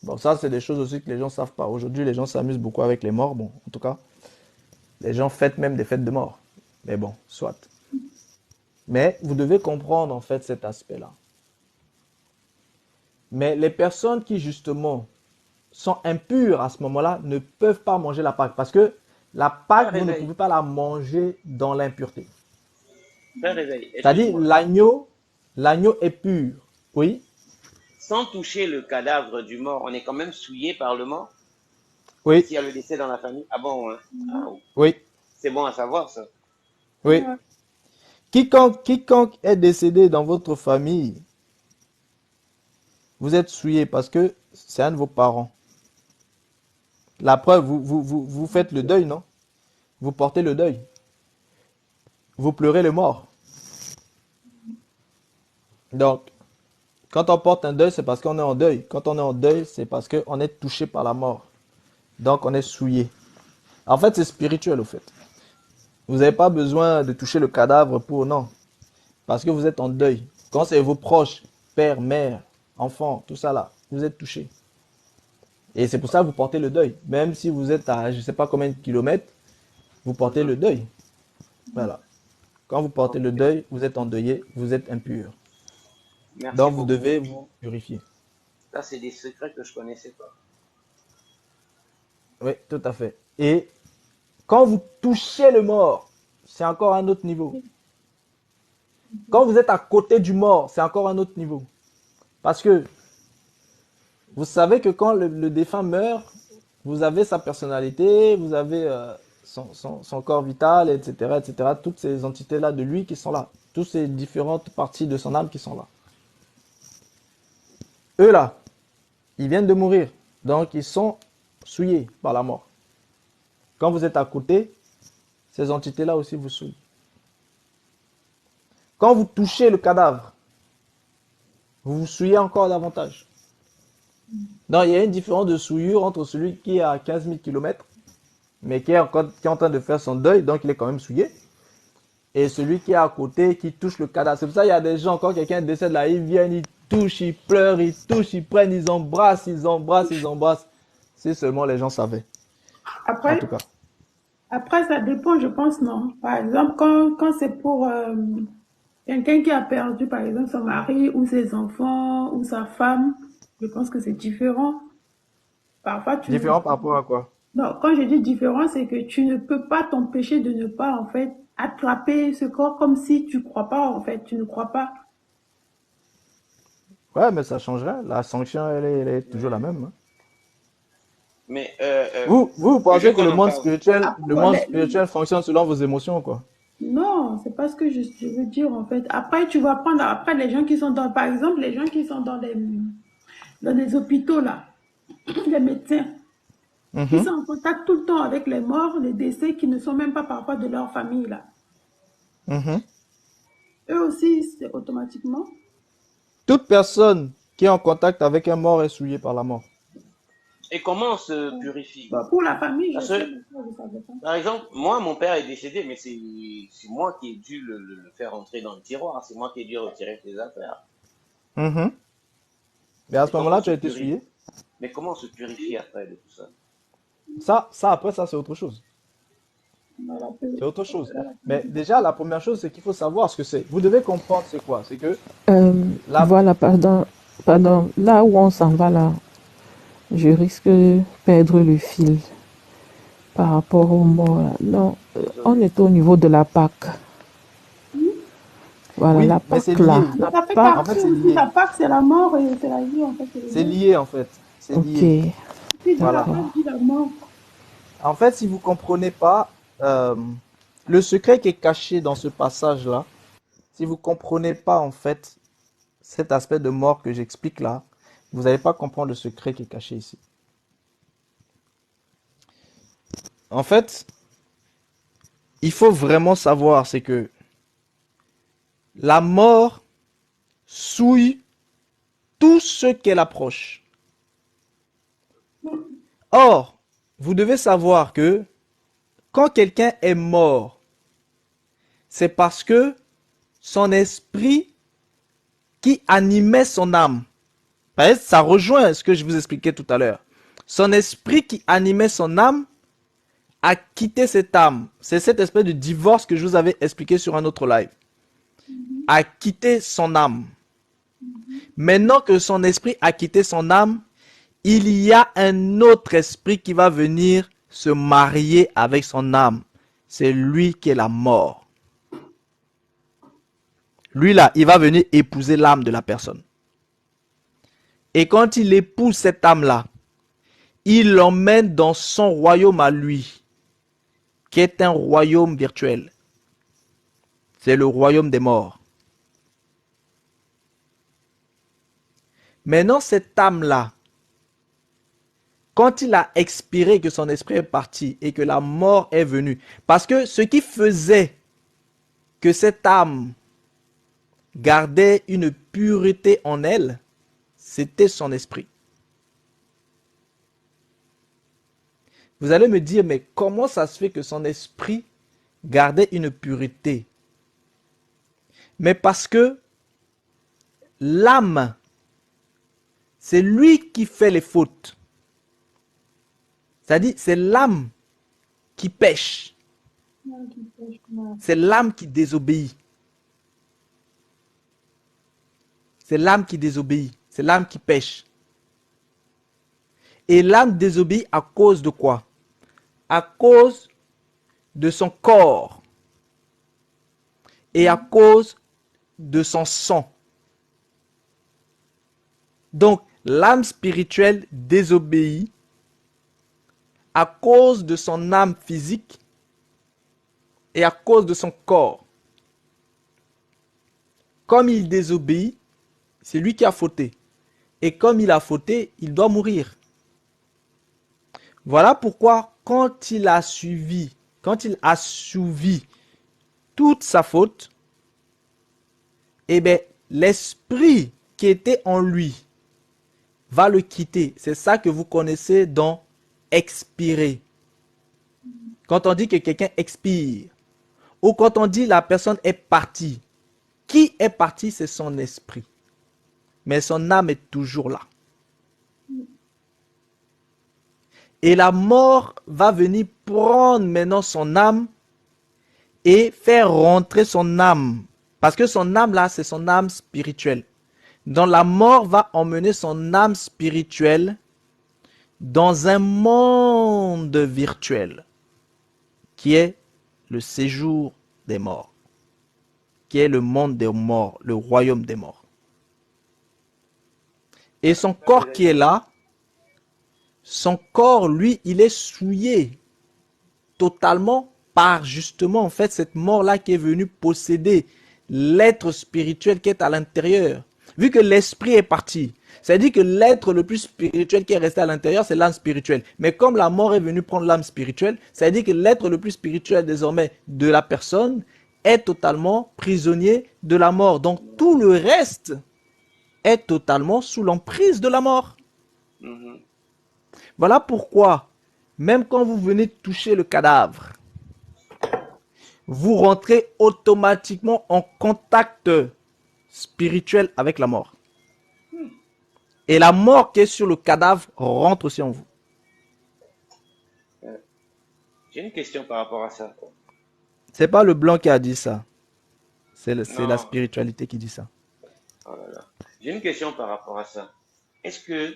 Bon, ça, c'est des choses aussi que les gens ne savent pas. Aujourd'hui, les gens s'amusent beaucoup avec les morts. Bon, en tout cas, les gens fêtent même des fêtes de mort. Mais bon, soit. Mais vous devez comprendre en fait cet aspect-là. Mais les personnes qui justement sont impures à ce moment-là ne peuvent pas manger la Pâque. Parce que la Pâque, vous ne pouvez pas la manger dans l'impureté. C'est-à-dire l'agneau est pur. Oui. Sans toucher le cadavre du mort, on est quand même souillé par le mort. Oui. S'il y a le décès dans la famille. Ah bon, hein? Oui. C'est bon à savoir ça. Oui. Quiconque est décédé dans votre famille, vous êtes souillé parce que c'est un de vos parents. La preuve, vous faites le deuil, non? Vous portez le deuil. Vous pleurez le mort. Donc, quand on porte un deuil, c'est parce qu'on est en deuil. Quand on est en deuil, c'est parce qu'on est touché par la mort. Donc, on est souillé. En fait, c'est spirituel, au fait. Vous n'avez pas besoin de toucher le cadavre pour... Non. Parce que vous êtes en deuil. Quand c'est vos proches, père, mère, enfant, tout ça là, vous êtes touché. Et c'est pour ça que vous portez le deuil. Même si vous êtes à je ne sais pas combien de kilomètres, vous portez le deuil. Voilà. Quand vous portez le deuil, vous êtes endeuillé, vous êtes impur. Merci Donc beaucoup. vous devez vous purifier. Ça, c'est des secrets que je ne connaissais pas. Oui, tout à fait. Et quand vous touchez le mort, c'est encore un autre niveau. Quand vous êtes à côté du mort, c'est encore un autre niveau. Parce que vous savez que quand le défunt meurt, vous avez sa personnalité, vous avez son corps vital, etc., etc. Toutes ces entités-là de lui qui sont là. Toutes ces différentes parties de son âme qui sont là. Eux là, ils viennent de mourir. Donc ils sont souillés par la mort. Quand vous êtes à côté, ces entités-là aussi vous souillent. Quand vous touchez le cadavre, vous vous souillez encore davantage. Donc il y a une différence de souillure entre celui qui est à 15 000 km, mais qui est en train de faire son deuil, donc il est quand même souillé, et celui qui est à côté, qui touche le cadavre. C'est pour ça qu'il y a des gens, quand quelqu'un décède là, ils viennent, ils touchent, ils pleurent, ils touchent, ils prennent, ils embrassent, ils embrassent, ils embrassent. Si seulement les gens savaient, en tout Après, cas. après, ça dépend, je pense, non. Par exemple, quand c'est pour quelqu'un qui a perdu, par exemple, son mari ou ses enfants ou sa femme, je pense que c'est différent. Parfois, tu ne... Différent par rapport à quoi? Non, quand je dis différent, c'est que tu ne peux pas t'empêcher de ne pas, en fait, attraper ce corps comme si tu crois pas, en fait, tu ne crois pas. Ouais, mais ça changerait. La sanction, elle est toujours la même, hein. Mais Vous je veux pensez que qu'on en parle. Après, le bon, monde spirituel fonctionne selon vos émotions, quoi. non, c'est pas ce que je veux dire, en fait. Après, tu vas prendre, après, les gens qui sont dans, par exemple, les gens qui sont dans les hôpitaux, là, les médecins, qui Mhm, sont en contact tout le temps avec les morts, les décès, qui ne sont même pas parfois de leur famille, là. mhm. Eux aussi, c'est automatiquement. Toute personne qui est en contact avec un mort est souillée par la mort. Et comment on se purifie? Bon, pour la famille, je Parce sais, que, mais ça, je savais pas. par exemple, moi, mon père est décédé, mais c'est moi qui ai dû le faire entrer dans le tiroir. C'est moi qui ai dû retirer ses affaires. Mhm. Et à Et ce comment on moment-là, tu se as été purifie? souillé. Mais comment on se purifie après de tout ça? Après, ça, c'est autre chose. Voilà, C'est autre chose. Mais déjà, la première chose, c'est qu'il faut savoir ce que c'est. Vous devez comprendre c'est quoi. C'est que la... Voilà, pardon, là où on s'en va là, je risque de perdre le fil par rapport au mot là. Non, on Désolé. est au niveau de la Pâque. Voilà, la Oui, mais c'est Pâque là. lié. La ça fait En Pâque, fait, partie c'est aussi, lié. la Pâque, c'est la mort et c'est la vie, en fait, c'est les C'est deux. lié, en fait. C'est ok, lié. Qui dit la Voilà. Pâque d'accord. dit la mort. En fait, si vous comprenez pas le secret qui est caché dans ce passage-là, si vous comprenez pas, en fait, cet aspect de mort que j'explique là, vous n'allez pas comprendre le secret qui est caché ici. En fait, il faut vraiment savoir, c'est que la mort souille tout ce qu'elle approche. Or, vous devez savoir que quand quelqu'un est mort, c'est parce que son esprit qui animait son âme, ça rejoint ce que je vous expliquais tout à l'heure, son esprit qui animait son âme a quitté cette âme. C'est cette espèce de divorce que je vous avais expliqué sur un autre live. A quitté son âme. Maintenant que son esprit a quitté son âme, il y a un autre esprit qui va venir se marier avec son âme. C'est lui qui est la mort. Lui là, il va venir épouser l'âme de la personne. Et quand il épouse cette âme-là, il l'emmène dans son royaume à lui, qui est un royaume virtuel. C'est le royaume des morts. Maintenant, cette âme-là, quand il a expiré, que son esprit est parti et que la mort est venue, parce que ce qui faisait que cette âme gardait une pureté en elle, c'était son esprit. Vous allez me dire, mais comment ça se fait que son esprit gardait une pureté? Mais parce que l'âme, c'est lui qui fait les fautes. C'est-à-dire, c'est l'âme qui pêche. C'est l'âme qui désobéit. C'est l'âme qui désobéit. C'est l'âme qui pêche. Et l'âme désobéit à cause de quoi? À cause de son corps et à cause de son sang. Donc, l'âme spirituelle désobéit à cause de son âme physique et à cause de son corps. Comme il désobéit, c'est lui qui a fauté. Et comme il a fauté, il doit mourir. Voilà pourquoi quand il a assouvi toute sa faute, eh bien, l'esprit qui était en lui va le quitter. C'est ça que vous connaissez dans expirer. Quand on dit que quelqu'un expire, ou quand on dit la personne est partie, qui est parti, c'est son esprit. Mais son âme est toujours là. Et la mort va venir prendre maintenant son âme et faire rentrer son âme. Parce que son âme là, c'est son âme spirituelle. Donc la mort va emmener son âme spirituelle dans un monde virtuel qui est le séjour des morts, qui est le monde des morts, le royaume des morts. Et son corps qui est là, son corps, lui, il est souillé totalement par justement en fait cette mort-là qui est venue posséder l'être spirituel qui est à l'intérieur. Vu que l'esprit est parti, ça dit que l'être le plus spirituel qui est resté à l'intérieur, c'est l'âme spirituelle. Mais comme la mort est venue prendre l'âme spirituelle, ça dit que l'être le plus spirituel désormais de la personne est totalement prisonnier de la mort. Donc tout le reste est totalement sous l'emprise de la mort. Mhm. Voilà pourquoi, même quand vous venez toucher le cadavre, vous rentrez automatiquement en contact spirituel avec la mort. Et la mort qui est sur le cadavre rentre aussi en vous. J'ai une question par rapport à ça. C'est pas le blanc qui a dit ça. C'est la Non, spiritualité qui dit ça. oh là là. J'ai une question par rapport à ça. Est-ce que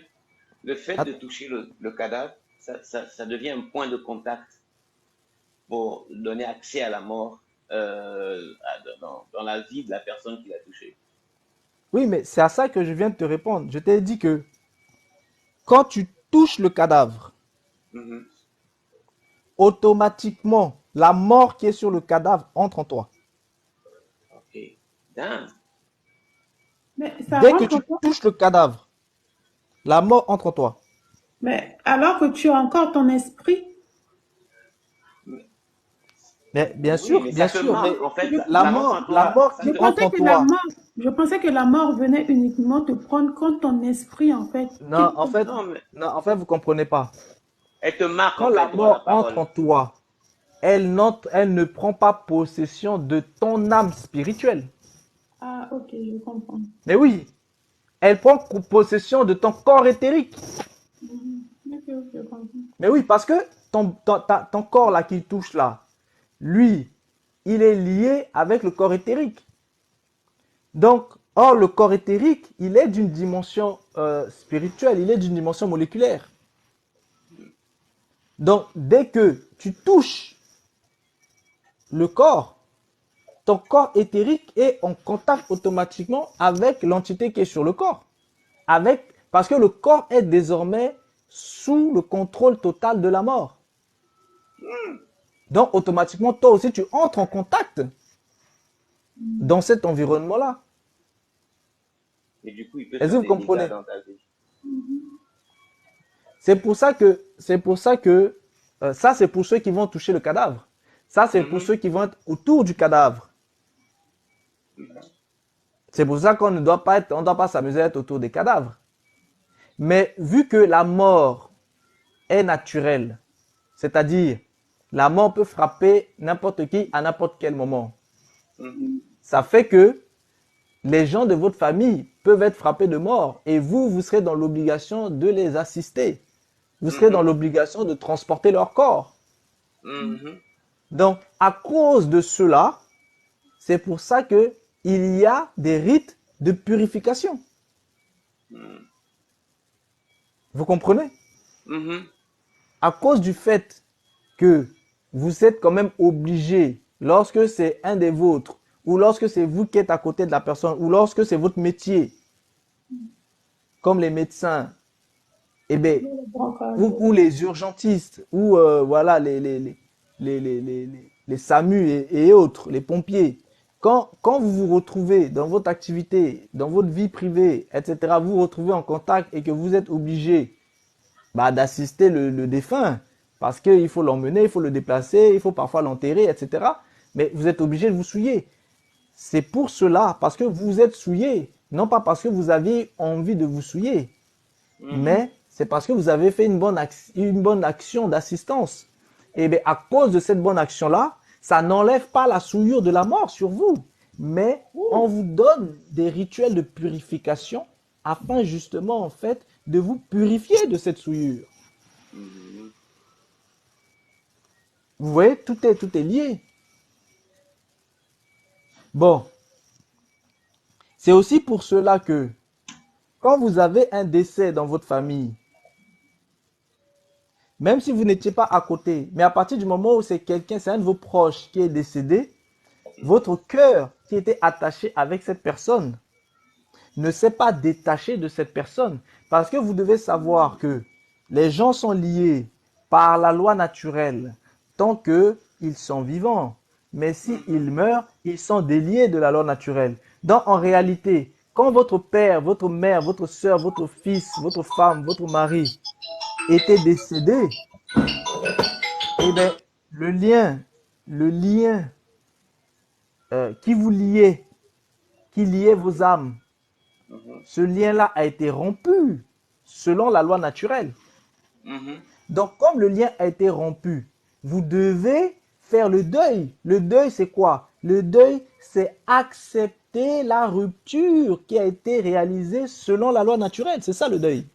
le fait de toucher le cadavre, ça devient un point de contact pour donner accès à la mort dans la vie de la personne qui l'a touché? Oui, mais c'est à ça que je viens de te répondre. Je t'ai dit que quand tu touches le cadavre, Mhm. automatiquement, la mort qui est sur le cadavre entre en toi. Ok. Damn. Mais ça Dès que rentre tu encore. touches le cadavre, la mort entre en toi. Mais alors que tu as encore ton esprit, Mais Oui, mais ça bien te sûr, mais marque. En fait, je, ça rentre en la toi. mort Ça qui je te... entre pensais en que la toi. mort, je pensais que la mort venait uniquement te prendre quand ton esprit, en fait, Non, quitte en ton fait, Non, mais non, en fait, vous comprenez pas. elle te marque Quand en la fait devant la mort entre parole. en toi, elle ne prend pas possession de ton âme spirituelle. Ah, ok, je comprends. Mais oui, elle prend possession de ton corps éthérique. Mhm. Ok, ok, je comprends. Mais oui, parce que ton corps là qui touche là, lui, il est lié avec le corps éthérique. Donc, or, le corps éthérique, il est d'une dimension spirituelle, il est d'une dimension moléculaire. Donc, dès que tu touches le corps, ton corps éthérique est en contact automatiquement avec l'entité qui est sur le corps. Parce que le corps est désormais sous le contrôle total de la mort. Donc, automatiquement, toi aussi, tu entres en contact dans cet environnement-là. Et du coup, il peut Est-ce faire que vous des dégâts comprenez? dans ta vie. C'est pour ça que ça, c'est pour ceux qui vont toucher le cadavre. Ça, c'est pour Mhm. ceux qui vont être autour du cadavre. C'est pour ça qu'on ne doit pas être, on ne doit pas s'amuser à être autour des cadavres. Mais vu que la mort est naturelle, c'est-à-dire la mort peut frapper n'importe qui à n'importe quel moment, Mhm. ça fait que les gens de votre famille peuvent être frappés de mort et vous, vous serez dans l'obligation de les assister. Vous serez dans Mhm. l'obligation de transporter leur corps. Mhm. Donc, à cause de cela, c'est pour ça que il y a des rites de purification. Mhm. Vous comprenez? Mhm. À cause du fait que vous êtes quand même obligé, lorsque c'est un des vôtres, ou lorsque c'est vous qui êtes à côté de la personne, ou lorsque c'est votre métier, comme les médecins, eh bien, Le brancard. ou les urgentistes, ou voilà, les les SAMU et autres, les pompiers, quand vous vous retrouvez dans votre activité, dans votre vie privée, etc., vous vous retrouvez en contact et que vous êtes obligé d'assister le défunt, parce qu'il faut l'emmener, il faut le déplacer, il faut parfois l'enterrer, etc., mais vous êtes obligé de vous souiller. C'est pour cela, parce que vous êtes souillé, non pas parce que vous aviez envie de vous souiller, mais c'est parce que vous avez fait une bonne action d'assistance. Et bien, à cause de cette bonne action-là, ça n'enlève pas la souillure de la mort sur vous, mais on vous donne des rituels de purification afin justement, en fait, de vous purifier de cette souillure. Vous voyez, tout est lié. Bon, c'est aussi pour cela que quand vous avez un décès dans votre famille, même si vous n'étiez pas à côté, mais à partir du moment où c'est un de vos proches qui est décédé, votre cœur qui était attaché avec cette personne ne s'est pas détaché de cette personne. Parce que vous devez savoir que les gens sont liés par la loi naturelle tant qu'ils sont vivants. Mais s'ils meurent, ils sont déliés de la loi naturelle. Donc en réalité, quand votre père, votre mère, votre soeur, votre fils, votre femme, votre mari était décédé, eh bien, le lien qui vous liait, qui liait vos âmes, ce lien-là a été rompu selon la loi naturelle. Donc, comme le lien a été rompu, vous devez faire le deuil. Le deuil, c'est quoi? Le deuil, c'est accepter la rupture qui a été réalisée selon la loi naturelle. C'est ça le deuil.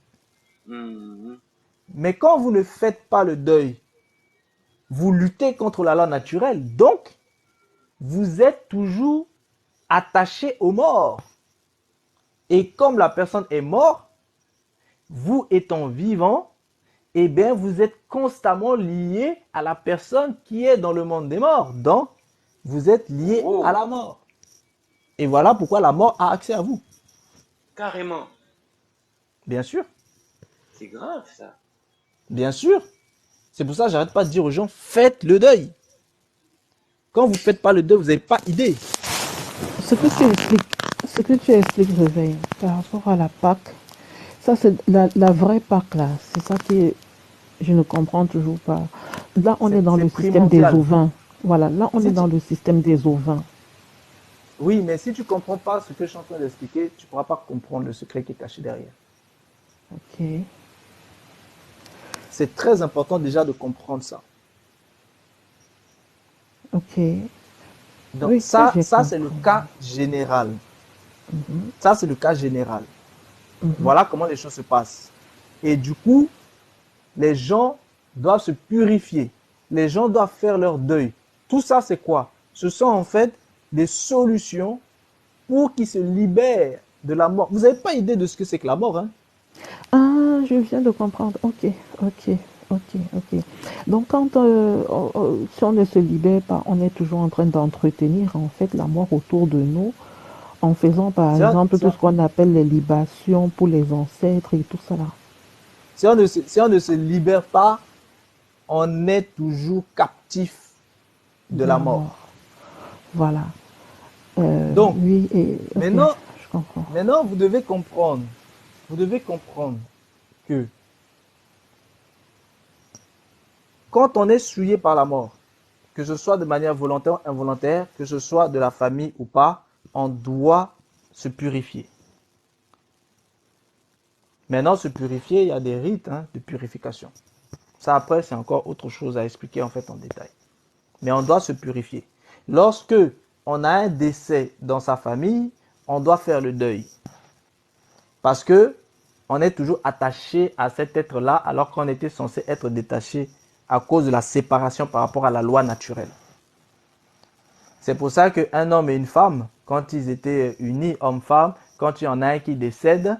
Mais quand vous ne faites pas le deuil, vous luttez contre la loi naturelle. Donc, vous êtes toujours attaché aux morts. Et comme la personne est morte, vous étant vivant, eh bien, vous êtes constamment lié à la personne qui est dans le monde des morts. Donc, vous êtes lié à la mort. Et voilà pourquoi la mort a accès à vous. Carrément. Bien sûr. C'est grave, ça. Bien sûr. C'est pour ça que j'arrête pas de dire aux gens, faites le deuil. Quand vous ne faites pas le deuil, vous n'avez pas idée. Ce que tu expliques, Réveil, par rapport à la Pâque, ça c'est la vraie Pâque là, c'est ça que je ne comprends toujours pas. Là, on est dans le système des ovins. Voilà, là, on est dans le système des ovins. Oui, mais si tu ne comprends pas ce que je suis en train d'expliquer, tu ne pourras pas comprendre le secret qui est caché derrière. Ok. C'est très important déjà de comprendre ça. Ok. Donc oui, ça c'est le cas général. Ça, c'est le cas général. Voilà comment les choses se passent. Et du coup, les gens doivent se purifier. Les gens doivent faire leur deuil. Tout ça, c'est quoi? Ce sont en fait des solutions pour qu'ils se libèrent de la mort. Vous n'avez pas idée de ce que c'est que la mort, hein? Ah, je viens de comprendre. Ok. Donc, quand si on ne se libère pas, on est toujours en train d'entretenir en fait la mort autour de nous, en faisant par exemple tout ce qu'on appelle les libations pour les ancêtres et tout ça là. Si on ne se libère pas, on est toujours captif de la mort. Voilà. Donc, oui, maintenant, je comprends. Maintenant, vous devez comprendre que quand on est souillé par la mort, que ce soit de manière volontaire ou involontaire, que ce soit de la famille ou pas, on doit se purifier. Maintenant, se purifier, il y a des rites de purification. Ça, après, c'est encore autre chose à expliquer en fait en détail. Mais on doit se purifier. Lorsque on a un décès dans sa famille, on doit faire le deuil. Parce que on est toujours attaché à cet être-là alors qu'on était censé être détaché à cause de la séparation par rapport à la loi naturelle. C'est pour ça qu'un homme et une femme, quand ils étaient unis, homme-femme, quand il y en a un qui décède,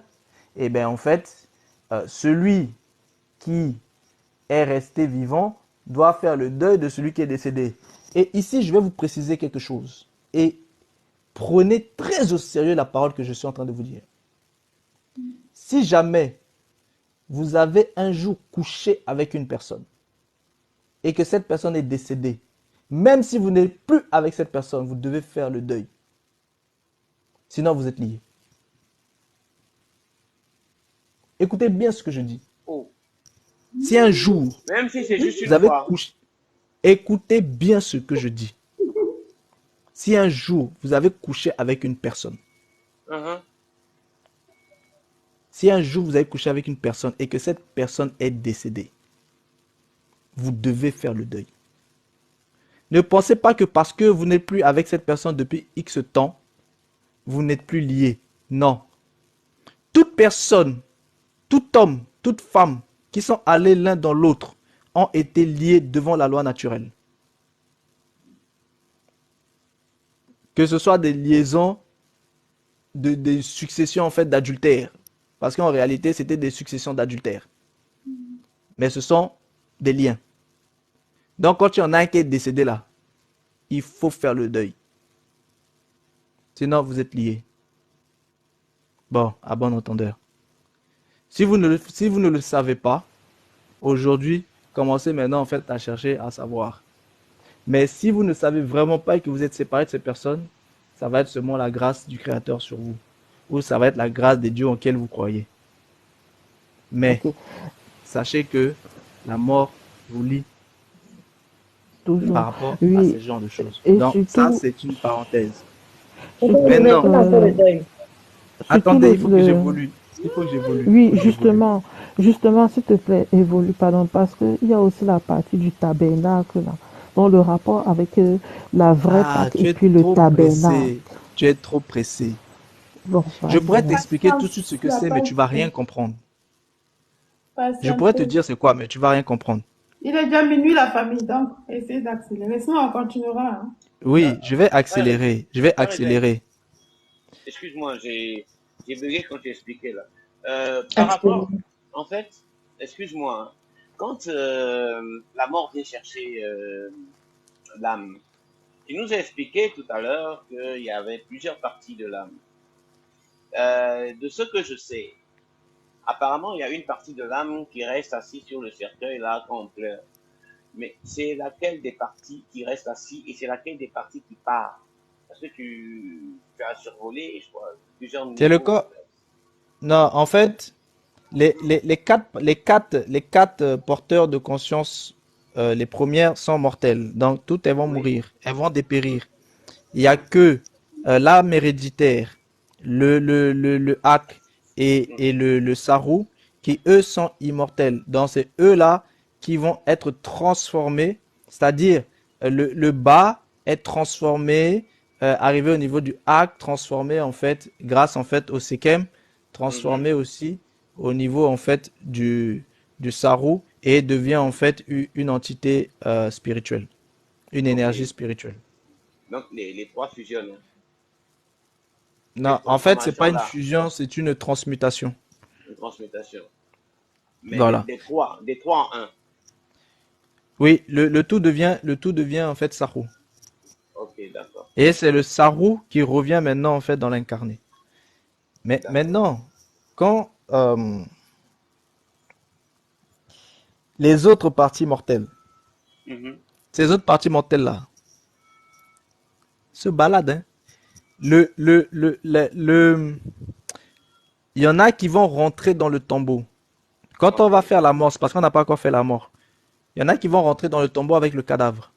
eh bien en fait, celui qui est resté vivant doit faire le deuil de celui qui est décédé. Et ici, je vais vous préciser quelque chose. Et prenez très au sérieux la parole que je suis en train de vous dire. Si jamais vous avez un jour couché avec une personne et que cette personne est décédée, Même si vous n'êtes plus avec cette personne, vous devez faire le deuil. Sinon, vous êtes liés. Écoutez bien ce que je dis. Oh. Si un jour, Même si c'est juste vous une avez fois. couché, écoutez bien ce que je dis. Si un jour, vous avez couché avec une personne, Mhm. si un jour vous avez couché avec une personne et que cette personne est décédée, vous devez faire le deuil. Ne pensez pas que parce que vous n'êtes plus avec cette personne depuis X temps, vous n'êtes plus liés. Non. Toute personne, tout homme, toute femme qui sont allés l'un dans l'autre ont été liés devant la loi naturelle. Que ce soit des liaisons, des successions en fait d'adultère. Parce qu'en réalité, c'était des successions d'adultère. Mais ce sont des liens. Donc quand il y en a un qui est décédé là, il faut faire le deuil. Sinon, vous êtes liés. Bon, à bon entendeur. Si vous ne le savez pas, aujourd'hui, commencez maintenant en fait à chercher à savoir. Mais si vous ne savez vraiment pas et que vous êtes séparé de ces personnes, ça va être seulement la grâce du Créateur sur vous. Ou ça va être la grâce des dieux auxquels vous croyez. Mais Ok, sachez que la mort vous lie par toujours. rapport à Oui, ce genre de choses. et Donc ça, surtout, c'est une parenthèse. Pourquoi surtout, vous devez Maintenant, faire le deuil? surtout attendez, il faut que j'évolue. Il faut que j'évolue. Il oui, faut que j'évolue. justement, s'il te plaît, évolue, pardon, parce qu'il y a aussi la partie du tabernacle, là, dans le rapport avec la vraie Ah, Pâque et tu es puis le trop tabernacle. pressé. Tu es trop pressé. Bon, Je vas-y, pourrais vas-y. t'expliquer tout de suite Patience, ce que la c'est, mais tu vas rien patience, comprendre. Je pourrais te patientez. dire c'est quoi, mais tu vas rien comprendre. Il est déjà minuit, la famille, donc essayez d'accélérer. Sinon, on continuera. Hein. Oui, je vais Frère, accélérer. Je vais frère Eden, accélérer. excuse-moi, j'ai bugué quand tu expliquais là. Par Accéléré. rapport, en fait, excuse-moi, hein, quand la mort vient chercher l'âme, tu nous as expliqué tout à l'heure qu'il y avait plusieurs parties de l'âme. De ce que je sais, apparemment, il y a une partie de l'âme qui reste assise sur le cercueil là quand on pleure. Mais c'est laquelle des parties qui reste assise et c'est laquelle des parties qui part? Parce que tu as survolé, je crois, plusieurs C'est le niveaux. corps. Non, en fait, les quatre porteurs de conscience, les premières sont mortelles. Donc, toutes elles vont Oui. mourir. Elles vont dépérir. Il n'y a que l'âme héréditaire, le Hak et le Saru qui, eux, sont immortels. Donc, c'est eux-là qui vont être transformés, c'est-à-dire le bas est transformé, arrivé au niveau du Hak, transformé en fait, grâce en fait au Sekem, Mhm. transformé aussi au niveau en fait du Saru et devient en fait une entité spirituelle, une Ok. énergie spirituelle. Donc, les trois fusionnent. Non, Cette en fait, c'est pas une transformation-là, fusion, c'est une transmutation. une transmutation. Mais Voilà. des trois en un. Oui, le tout devient en fait Saru. Ok, d'accord. Et c'est le Saru qui revient maintenant en fait dans l'incarné. Mais D'accord. maintenant, quand les autres parties mortelles, Mhm. ces autres parties mortelles là, se baladent, hein, il y en a qui vont rentrer dans le tombeau. Quand on Ok. va faire la mort, c'est parce qu'on n'a pas encore fait la mort. Il y en a qui vont rentrer dans le tombeau avec le cadavre.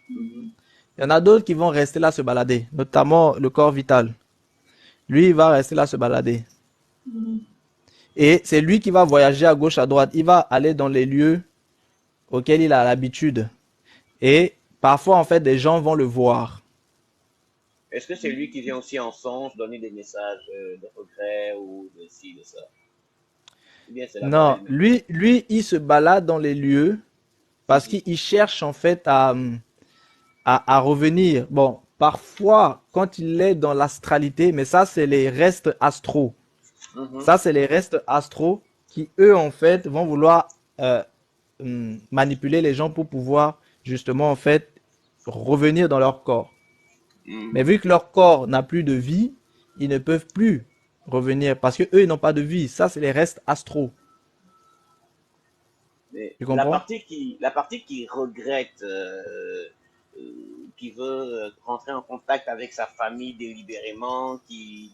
Mhm. Il y en a d'autres qui vont rester là se balader, notamment le corps vital. Lui, il va rester là se balader. Mhm. Et c'est lui qui va voyager à gauche, à droite. Il va aller dans les lieux auxquels il a l'habitude. Et parfois, en fait, des gens vont le voir. Est-ce que c'est lui qui vient aussi en songe donner des messages de regret ou de ci, de ça? Ou bien c'est la mort Non, elle-même? lui, il se balade dans les lieux parce Mhm. qu'il cherche en fait à revenir. Bon, parfois, quand il est dans l'astralité, mais ça, c'est les restes astraux. Mhm. Ça, c'est les restes astraux qui, eux, en fait, vont vouloir euh, manipuler les gens pour pouvoir, justement, en fait, revenir dans leur corps. Mais Mhm. vu que leur corps n'a plus de vie, ils ne peuvent plus revenir parce que eux, ils n'ont pas de vie. Ça, c'est les restes astraux. Mais Tu comprends? la partie qui regrette, qui veut rentrer en contact avec sa famille délibérément, qui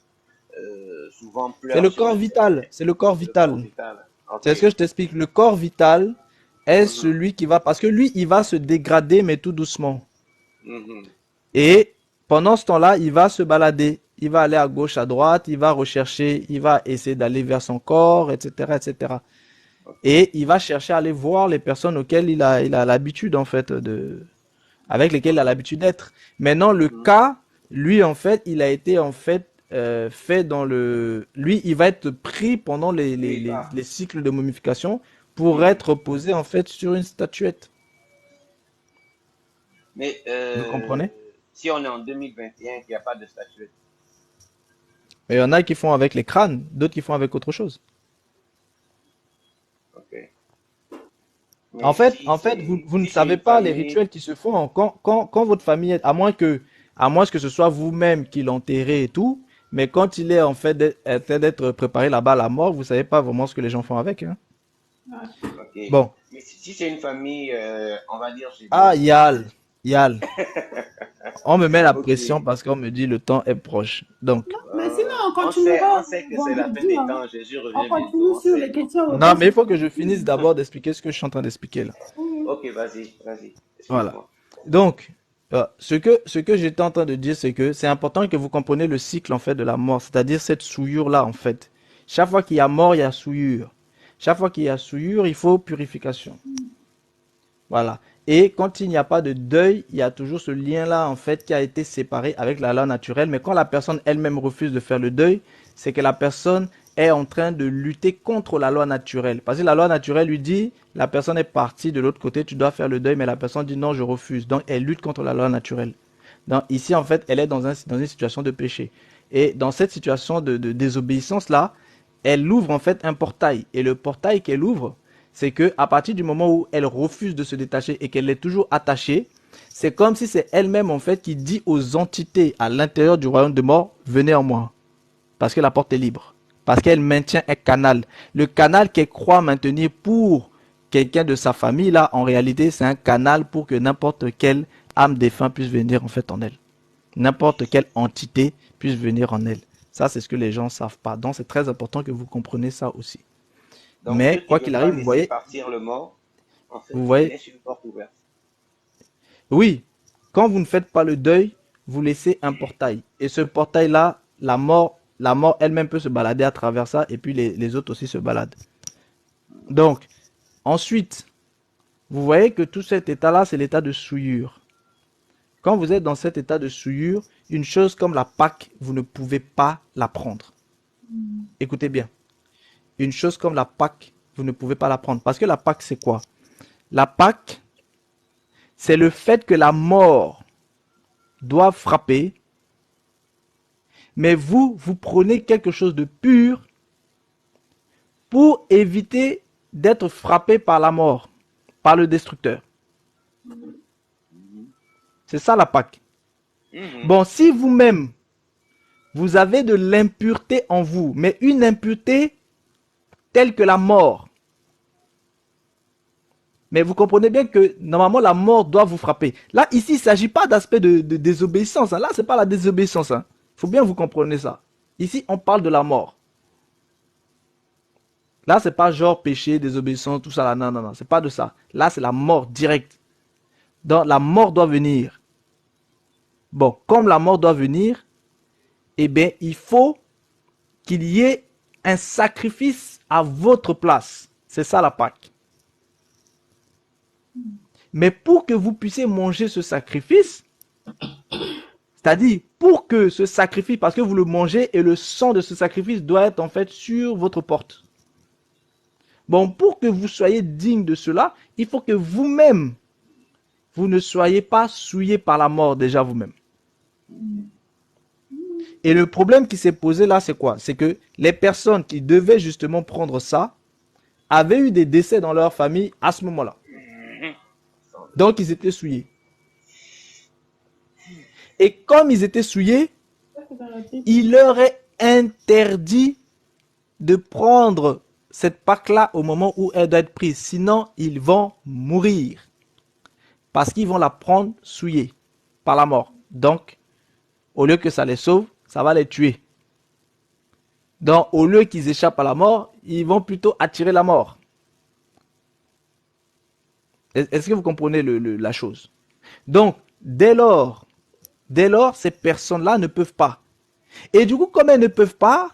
souvent C'est pleure le sur corps le vital. C'est le corps C'est le corps vital. vital. C'est Ok. ce que je t'explique. Le corps vital est Mhm. celui qui va, parce que lui, il va se dégrader, mais tout doucement. Mhm. Et pendant ce temps-là, il va se balader. Il va aller à gauche, à droite, il va rechercher, il va essayer d'aller vers son corps, etc., etc. Ok. Et il va chercher à aller voir les personnes auxquelles il a l'habitude, en fait, avec lesquelles il a Ok. l'habitude d'être. Maintenant, le Mhm. cas, lui, en fait, il a été, en fait, fait dans le, lui, il va être pris pendant Oui, bah. les cycles de momification pour Mhm. être posé, en fait, sur une statuette. Mais Vous comprenez? si on est en 2021, qu'il n'y a pas de statuette. Mais il y en a qui font avec les crânes, d'autres qui font avec autre chose. Ok. Mais si Vous ne c'est savez une pas les famille, rituels qui se font quand votre famille est, à moins que ce soit vous-même qui l'enterrez et tout, mais quand il est en fait d'être préparé là-bas à la mort, vous savez pas vraiment ce que les gens font avec, hein. Ouais. ok. Bon. Mais si c'est une famille, on va dire, je Ah, dirais, Yal. On me met la ok. pression parce qu'on me dit le temps est proche. Donc, Mais sinon, on On continuera sait que c'est la fin vendredi, des hein. temps. Jésus On revient bientôt, continue on sur les sait. non, questions-réponses. mais il faut que je finisse d'abord d'expliquer ce que je suis en train d'expliquer là. Oui. Ok, vas-y, vas-y. Voilà. Explique-moi. Donc, ce que j'étais en train de dire, c'est que c'est important que vous compreniez le cycle en fait de la mort, c'est-à-dire cette souillure là en fait. Chaque fois qu'il y a mort, il y a souillure. Chaque fois qu'il y a souillure, il faut purification. Voilà. Et quand il n'y a pas de deuil, il y a toujours ce lien-là, en fait, qui a été séparé avec la loi naturelle. Mais quand la personne elle-même refuse de faire le deuil, c'est que la personne est en train de lutter contre la loi naturelle. Parce que la loi naturelle lui dit, la personne est partie de l'autre côté, tu dois faire le deuil, mais la personne dit non, je refuse. Donc elle lutte contre la loi naturelle. Donc ici, en fait, elle est dans une situation de péché. Et dans cette situation de désobéissance-là, elle ouvre en fait un portail. Et le portail qu'elle ouvre, c'est que à partir du moment où elle refuse de se détacher et qu'elle est toujours attachée, c'est comme si c'est elle-même en fait qui dit aux entités à l'intérieur du royaume de mort, venez en moi, parce que la porte est libre, parce qu'elle maintient un canal. Le canal qu'elle croit maintenir pour quelqu'un de sa famille là, en réalité, c'est un canal pour que n'importe quelle âme défunt puisse venir en fait en elle, n'importe quelle entité puisse venir en elle. Ça, c'est ce que les gens ne savent pas. Donc, c'est très important que vous compreniez ça aussi. Donc, Mais ceux qui ne quoi veulent qu'il pas arrive, laisser partir le mort, en fait, vous ils voyez, laissent une porte ouverte. oui, quand vous ne faites pas le deuil, vous laissez un portail. Et ce portail-là, la mort elle-même peut se balader à travers ça, et puis les autres aussi se baladent. Donc, ensuite, vous voyez que tout cet état-là, c'est l'état de souillure. Quand vous êtes dans cet état de souillure, une chose comme la Pâque, vous ne pouvez pas la prendre. Écoutez bien, une chose comme la Pâque, vous ne pouvez pas la prendre. Parce que la Pâque, c'est quoi? La Pâque, c'est le fait que la mort doit frapper, mais vous prenez quelque chose de pur pour éviter d'être frappé par la mort, par le destructeur. C'est ça la Pâque. Mhm. Bon, si vous-même, vous avez de l'impureté en vous, mais une impureté telle que la mort, mais vous comprenez bien que normalement la mort doit vous frapper. Là, ici, il ne s'agit pas d'aspect de désobéissance, hein. Là, ce n'est pas la désobéissance. Il faut bien vous comprendre ça. Ici, on parle de la mort. Là, c'est pas genre péché, désobéissance, tout ça là. Non, non, non, c'est pas de ça. Là, c'est la mort directe. Donc, la mort doit venir. Bon, comme la mort doit venir, eh bien, il faut qu'il y ait un sacrifice à votre place. C'est ça la Pâque. Mais pour que vous puissiez manger ce sacrifice, c'est-à-dire pour que ce sacrifice, parce que vous le mangez et le sang de ce sacrifice doit être en fait sur votre porte. Bon, pour que vous soyez digne de cela, il faut que vous-même, vous ne soyez pas souillé par la mort déjà vous-même. Et le problème qui s'est posé là, c'est quoi? C'est que les personnes qui devaient justement prendre ça avaient eu des décès dans leur famille à ce moment-là. Donc ils étaient souillés. Et comme ils étaient souillés, il leur est interdit de prendre cette Pâque-là au moment où elle doit être prise. Sinon, ils vont mourir. Parce qu'ils vont la prendre souillée par la mort. Donc, au lieu que ça les sauve, ça va les tuer. Donc, au lieu qu'ils échappent à la mort, ils vont plutôt attirer la mort. Est-ce que vous comprenez la chose? Donc, dès lors, ces personnes-là ne peuvent pas. Et du coup, comme elles ne peuvent pas,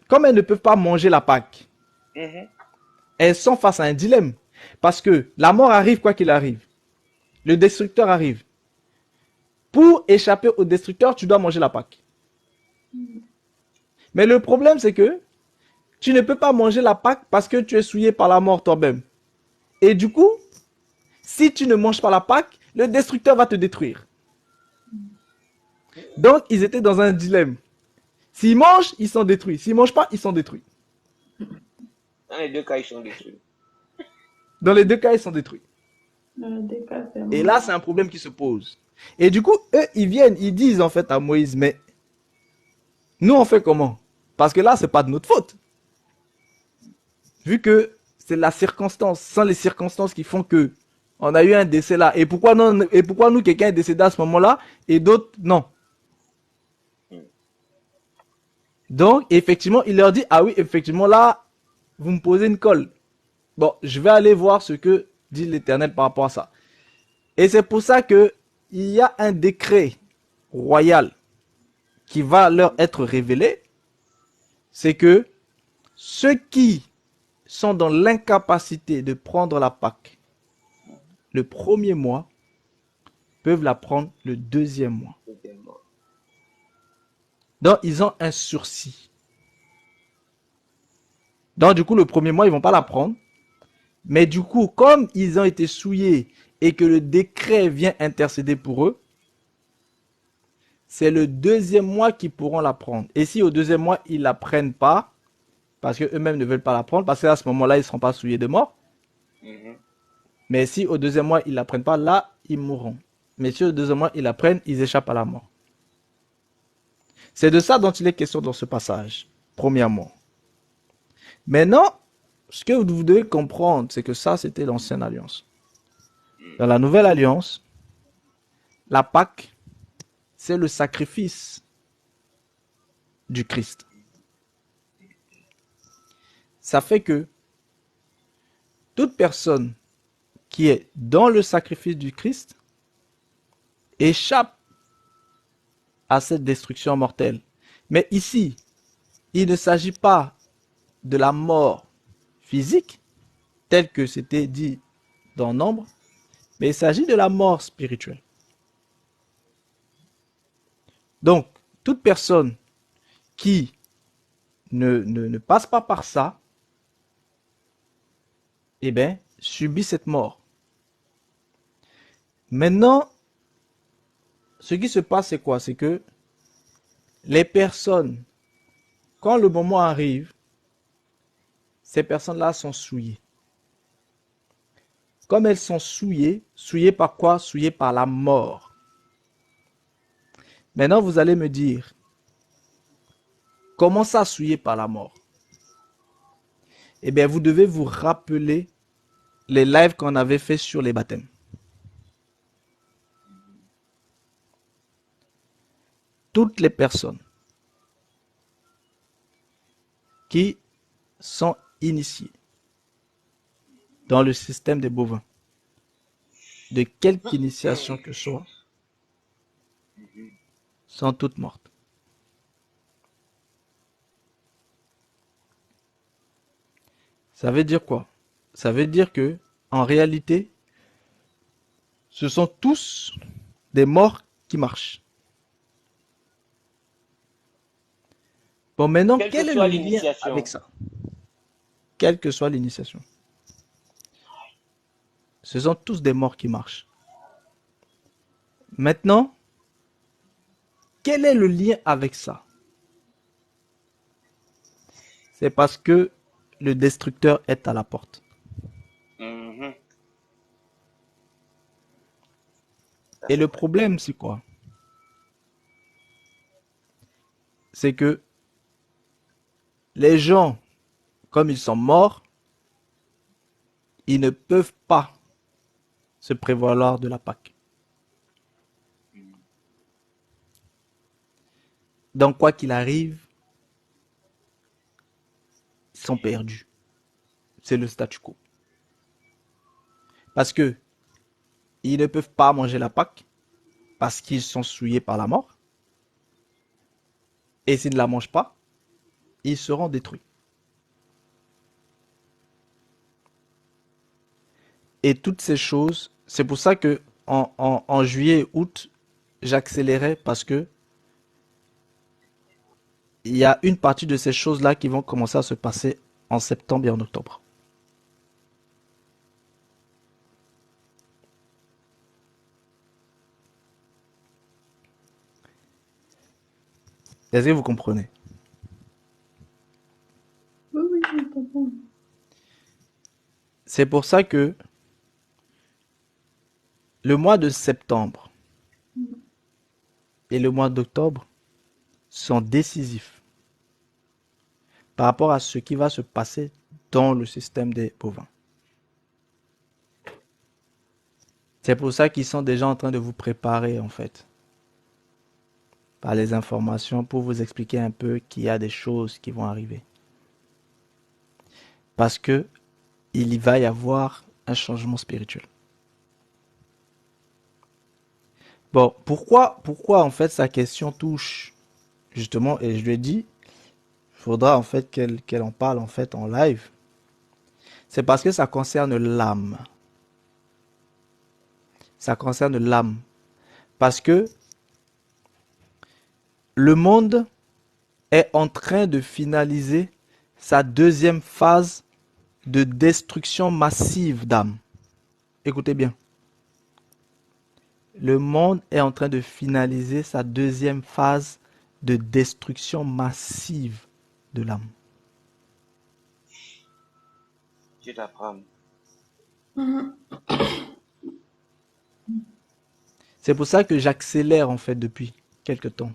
comme elles ne peuvent pas manger la Pâque, Mhm. elles sont face à un dilemme. Parce que la mort arrive quoi qu'il arrive. Le destructeur arrive. Pour échapper au destructeur, tu dois manger la Pâque. Mais le problème, c'est que tu ne peux pas manger la Pâque parce que tu es souillé par la mort toi-même. Et du coup, si tu ne manges pas la Pâque, le destructeur va te détruire. Donc, ils étaient dans un dilemme. S'ils mangent, ils sont détruits. S'ils ne mangent pas, ils sont détruits. Dans les deux cas, ils sont détruits. Dans les deux cas, ils sont détruits. Dans les deux cas, c'est Et mort. là, c'est un problème qui se pose. Et du coup, eux, ils viennent, ils disent en fait à Moïse, mais nous, on fait comment? Parce que là, c'est pas de notre faute. Vu que c'est la circonstance, ce sont les circonstances qui font que on a eu un décès là. Et pourquoi non, et pourquoi nous, quelqu'un est décédé à ce moment-là et d'autres, non. Donc, effectivement, il leur dit, ah oui, effectivement, là, vous me posez une colle. Bon, je vais aller voir ce que dit l'Éternel par rapport à ça. Et c'est pour ça que il y a un décret royal qui va leur être révélé. C'est que ceux qui sont dans l'incapacité de prendre la Pâque le premier mois peuvent la prendre le deuxième mois. Donc, ils ont un sursis. Donc, du coup, le premier mois, ils ne vont pas la prendre. Mais du coup, comme ils ont été souillés et que le décret vient intercéder pour eux, c'est le deuxième mois qu'ils pourront la prendre. Et si au deuxième mois, ils ne la prennent pas, parce qu'eux-mêmes ne veulent pas la prendre, parce qu'à ce moment-là, ils ne seront pas souillés de mort. Mais si au deuxième mois, ils ne la prennent pas, là, ils mourront. Mais si au deuxième mois, ils la prennent, ils échappent à la mort. C'est de ça dont il est question dans ce passage, premièrement. Maintenant, ce que vous devez comprendre, c'est que ça, c'était l'ancienne alliance. Dans la nouvelle alliance, la Pâque, c'est le sacrifice du Christ. Ça fait que toute personne qui est dans le sacrifice du Christ échappe à cette destruction mortelle. Mais ici, il ne s'agit pas de la mort physique, telle que c'était dit dans Nombre, mais il s'agit de la mort spirituelle. Donc, toute personne qui ne passe pas par ça, eh bien, subit cette mort. Maintenant, ce qui se passe, c'est quoi? C'est que les personnes, quand le moment arrive, ces personnes-là sont souillées. Comme elles sont souillées, souillées par quoi? Souillées par la mort. Maintenant, vous allez me dire, comment ça souillé par la mort? Eh bien, vous devez vous rappeler les lives qu'on avait fait sur les baptêmes. Toutes les personnes qui sont initiées dans le système des bovins, de quelque initiation que ce soit, sont toutes mortes. Ça veut dire quoi? Ça veut dire que, en réalité, ce sont tous des morts qui marchent. Bon, maintenant, Quelle quel que est soit le lien l'initiation. avec ça? Quelle que soit l'initiation. Ce sont tous des morts qui marchent. Maintenant, quel est le lien avec ça? C'est parce que le destructeur est à la porte. Mhm. Ça, Et c'est le vrai. problème, c'est quoi? C'est que les gens, comme ils sont morts, ils ne peuvent pas se prévaloir de la Pâque. Donc, quoi qu'il arrive, ils sont perdus. C'est le statu quo. Parce que ils ne peuvent pas manger la Pâque parce qu'ils sont souillés par la mort. Et s'ils ne la mangent pas, ils seront détruits. Et toutes ces choses, c'est pour ça que en juillet, août, j'accélérais parce que il y a une partie de ces choses-là qui vont commencer à se passer en septembre et en octobre. Est-ce que vous comprenez? Oui, oui, je comprends. C'est pour ça que le mois de septembre et le mois d'octobre sont décisifs par rapport à ce qui va se passer dans le système des bovins. C'est pour ça qu'ils sont déjà en train de vous préparer, en fait, par les informations pour vous expliquer un peu qu'il y a des choses qui vont arriver. Parce que il y va y avoir un changement spirituel. Bon, pourquoi en fait sa question touche justement, et je lui ai dit, il faudra en fait qu'elle en parle en fait en live. C'est parce que ça concerne l'âme. Ça concerne l'âme. Parce que le monde est en train de finaliser sa deuxième phase de destruction massive d'âmes. Écoutez bien. Le monde est en train de finaliser sa deuxième phase de destruction massive de l'âme. Je t'apprends. Mhm. C'est pour ça que j'accélère en fait depuis quelque temps.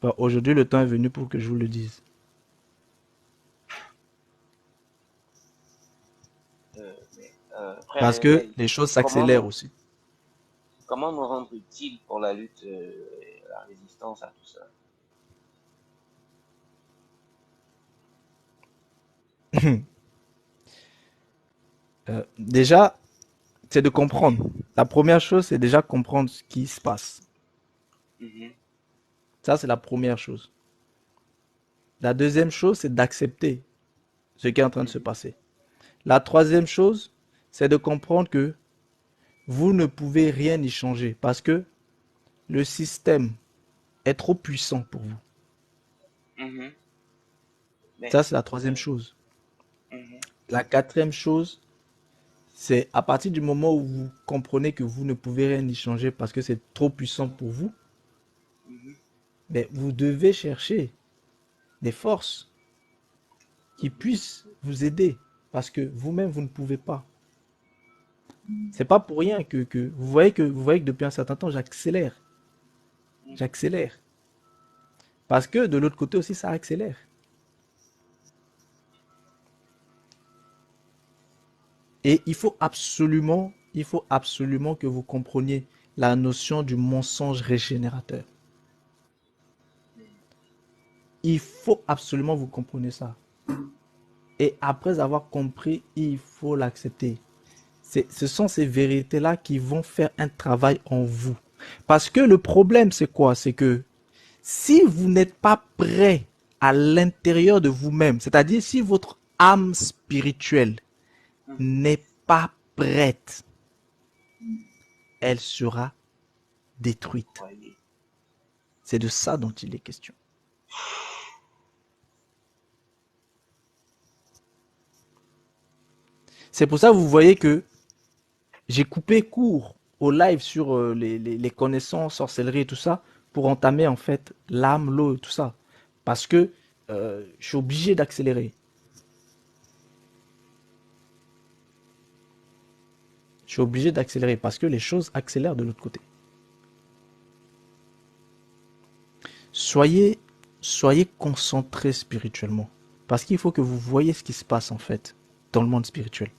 Bon, aujourd'hui, le temps est venu pour que je vous le dise. Frère Parce que Réveil, les choses comment s'accélèrent aussi. comment me rendre utile pour la lutte, la résistance à tout ça? Déjà, c'est de comprendre. La première chose, c'est déjà comprendre ce qui se passe. Mhm. Ça, c'est la première chose. La deuxième chose, c'est d'accepter ce qui est en train de se Mhm. passer. La troisième chose, c'est de comprendre que vous ne pouvez rien y changer parce que le système est trop puissant pour vous. Mhm. Mais, Ça, c'est la troisième chose. mhm. La quatrième chose, c'est à partir du moment où vous comprenez que vous ne pouvez rien y changer parce que c'est trop puissant pour vous, Mhm. mais vous devez chercher des forces qui puissent vous aider parce que vous-même, vous ne pouvez pas. C'est pas pour rien que vous voyez que depuis un certain temps, j'accélère. Mhm. J'accélère. Parce que de l'autre côté aussi, ça accélère. Et il faut absolument que vous compreniez la notion du mensonge régénérateur. Il faut absolument vous compreniez ça. Et après avoir compris, il faut l'accepter. Ce sont ces vérités-là qui vont faire un travail en vous. Parce que le problème, c'est quoi? C'est que si vous n'êtes pas prêt à l'intérieur de vous-même, c'est-à-dire si votre âme spirituelle Mhm. n'est pas prête, elle sera détruite. Croyez. C'est de ça dont il est question. C'est pour ça que vous voyez que j'ai coupé court au live sur les connaissances, sorcellerie et tout ça, pour entamer en fait l'âme, l'eau et tout ça. Parce que je suis obligé d'accélérer. Je suis obligé d'accélérer parce que les choses accélèrent de l'autre côté. Soyez concentrés spirituellement. Parce qu'il faut que vous voyez ce qui se passe en fait dans le monde spirituel.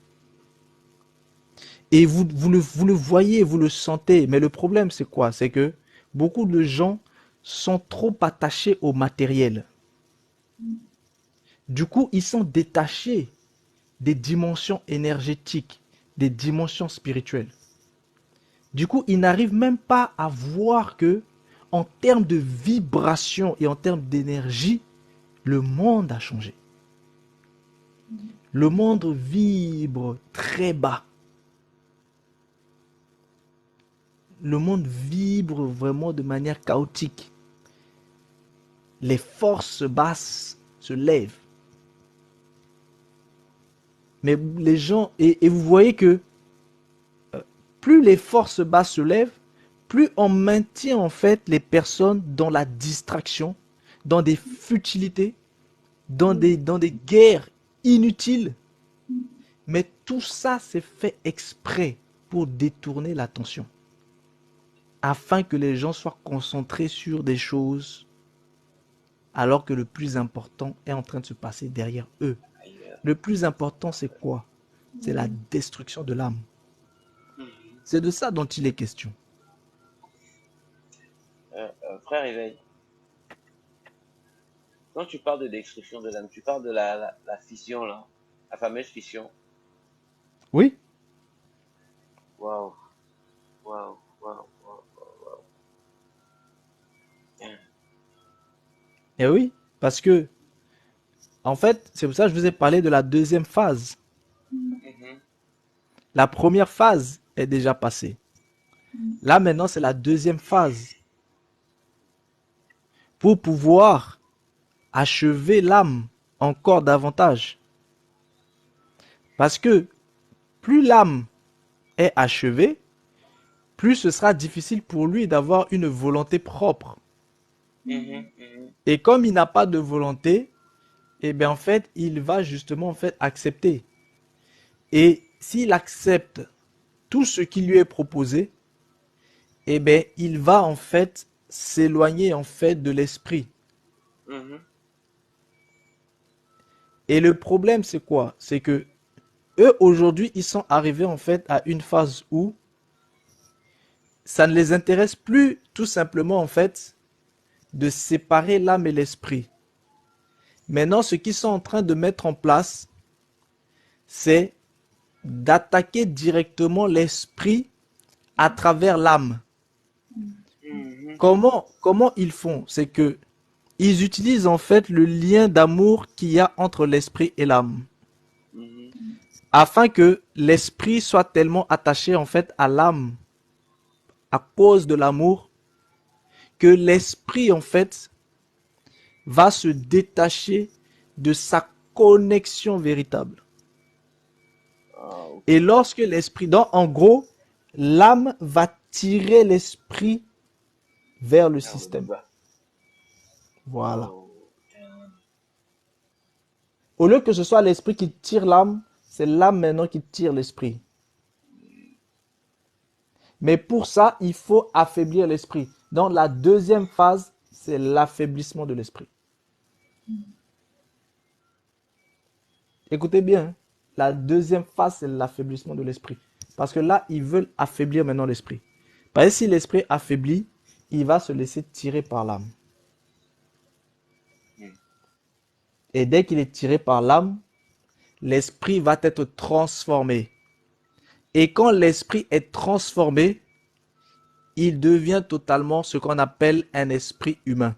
Et vous le voyez, vous le sentez. Mais le problème, c'est quoi? C'est que beaucoup de gens sont trop attachés au matériel. Du coup, ils sont détachés des dimensions énergétiques, des dimensions spirituelles. Du coup, ils n'arrivent même pas à voir que, en termes de vibration et en termes d'énergie, le monde a changé. Le monde vibre très bas. Le monde vibre vraiment de manière chaotique. Les forces basses se lèvent. Mais les gens, et vous voyez que plus les forces basses se lèvent, plus on maintient en fait les personnes dans la distraction, dans des futilités, dans des guerres inutiles. Mais tout ça, c'est fait exprès pour détourner l'attention, afin que les gens soient concentrés sur des choses, alors que le plus important est en train de se passer derrière eux. Ailleurs. Le plus important, c'est quoi? C'est la destruction de l'âme. Mhm. C'est de ça dont il est question. Frère Éveil, quand tu parles de destruction de l'âme, tu parles de la fission, là, la fameuse fission. Oui, Waouh, waouh, waouh, waouh, waouh. Hein. et oui, parce que, en fait, c'est pour ça que je vous ai parlé de la deuxième phase. Mhm. La première phase est déjà passée. Là, maintenant, c'est la deuxième phase. Pour pouvoir achever l'âme encore davantage. Parce que plus l'âme est achevée, plus ce sera difficile pour lui d'avoir une volonté propre. Mhm, mhm. Et comme il n'a pas de volonté, eh bien en fait, il va justement en fait accepter. Et s'il accepte tout ce qui lui est proposé, eh bien il va en fait s'éloigner en fait de l'esprit. Mhm. Et le problème c'est quoi? C'est que eux aujourd'hui, ils sont arrivés en fait à une phase où ça ne les intéresse plus tout simplement en fait de séparer l'âme et l'esprit. Maintenant, ce qu'ils sont en train de mettre en place, c'est d'attaquer directement l'esprit à travers l'âme. Mhm. Comment ils font? C'est que ils utilisent en fait le lien d'amour qu'il y a entre l'esprit et l'âme, Mhm. afin que l'esprit soit tellement attaché en fait à l'âme à cause de l'amour que l'esprit en fait va se détacher de sa connexion véritable. Ah, ok. Et lorsque l'esprit, donc en gros, l'âme va tirer l'esprit vers le Vers le système. bas. Voilà. Oh. Au lieu que ce soit l'esprit qui tire l'âme, c'est l'âme maintenant qui tire l'esprit. Mais pour ça, il faut affaiblir l'esprit. Donc la deuxième phase, c'est l'affaiblissement de l'esprit. Écoutez bien, hein. La deuxième phase, c'est l'affaiblissement de l'esprit. Parce que là, ils veulent affaiblir maintenant l'esprit. Parce que si l'esprit affaiblit, il va se laisser tirer par l'âme. Mhm. Et dès qu'il est tiré par l'âme, l'esprit va être transformé. Et quand l'esprit est transformé, il devient totalement ce qu'on appelle un esprit humain.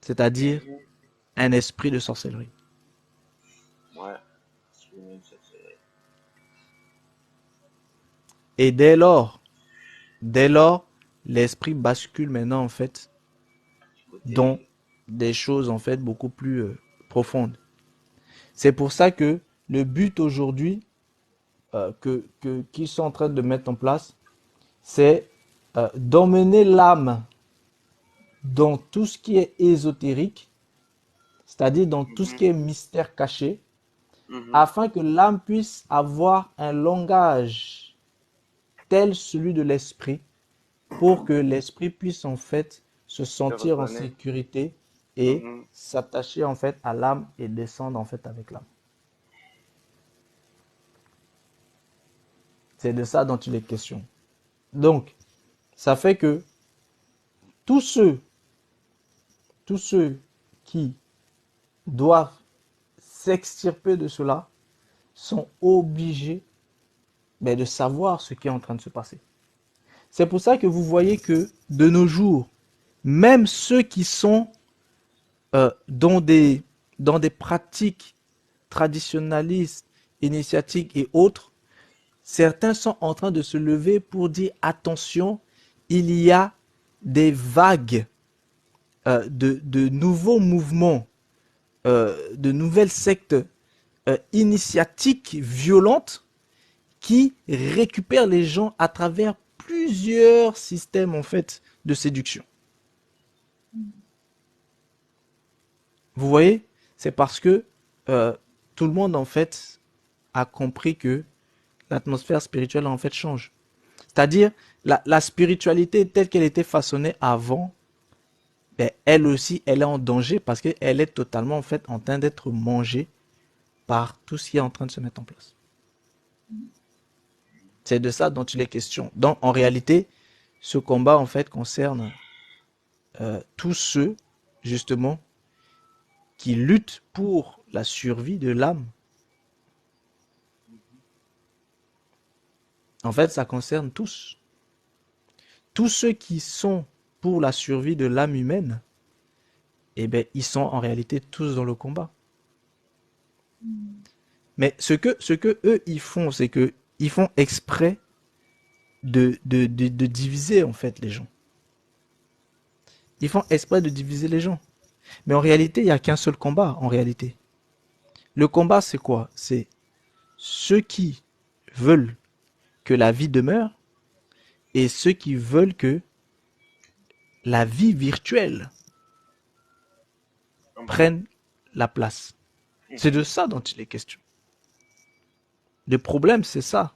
C'est-à-dire Mhm. un esprit de sorcellerie. Ouais. C'est Et dès lors, l'esprit bascule maintenant en fait du dans côté. des choses en fait beaucoup plus profondes. C'est pour ça que le but aujourd'hui qu'ils sont en train de mettre en place, c'est d'emmener l'âme dans tout ce qui est ésotérique, c'est-à-dire dans tout ce Mhm. qui est mystère caché, Mhm. afin que l'âme puisse avoir un langage tel celui de l'esprit, pour que l'esprit puisse en fait se Se sentir en reconnaître. sécurité et Mhm. s'attacher en fait à l'âme et descendre en fait avec l'âme. C'est de ça dont il est question. Donc, ça fait que tous ceux, tous ceux qui doivent s'extirper de cela sont obligés de savoir ce qui est en train de se passer. C'est pour ça que vous voyez que de nos jours, même ceux qui sont dans des pratiques traditionnalistes, initiatiques et autres, certains sont en train de se lever pour dire attention, il y a des vagues de nouveaux mouvements, de nouvelles sectes initiatiques violentes qui récupèrent les gens à travers plusieurs systèmes en fait de séduction. Vous voyez, c'est parce que tout le monde en fait a compris que l'atmosphère spirituelle en fait change. C'est-à-dire la spiritualité telle qu'elle était façonnée avant, elle aussi, elle est en danger parce qu'elle est totalement en fait en train d'être mangée par tout ce qui est en train de se mettre en place. C'est de ça dont il est question. Donc, en réalité, ce combat en fait concerne tous ceux justement qui luttent pour la survie de l'âme. En fait, ça concerne tous. Tous ceux qui sont pour la survie de l'âme humaine, ils sont en réalité tous dans le combat. Mais ce que eux, ils font, c'est que ils font exprès de diviser en fait les gens. Ils font exprès de diviser les gens. Mais en réalité, il n'y a qu'un seul combat, en réalité. Le combat, c'est quoi? C'est ceux qui veulent que la vie demeure et ceux qui veulent que la vie virtuelle prenne la place. C'est de ça dont il est question. Le problème, c'est ça.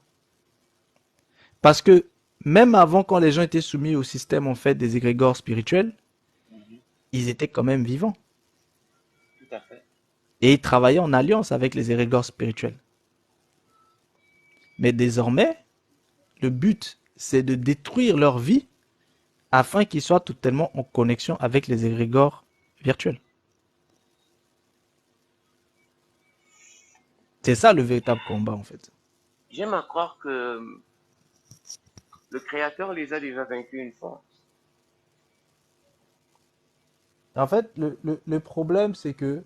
Parce que même avant, quand les gens étaient soumis au système en fait des égrégores spirituels, ils étaient quand même vivants. Tout à fait. Et ils travaillaient en alliance avec les égrégores spirituels. Mais désormais, le but, c'est de détruire leur vie afin qu'ils soient totalement en connexion avec les égrégores virtuels. C'est ça le véritable combat en fait. J'aime à croire que le Créateur les a déjà vaincus une fois. En fait, le problème, c'est que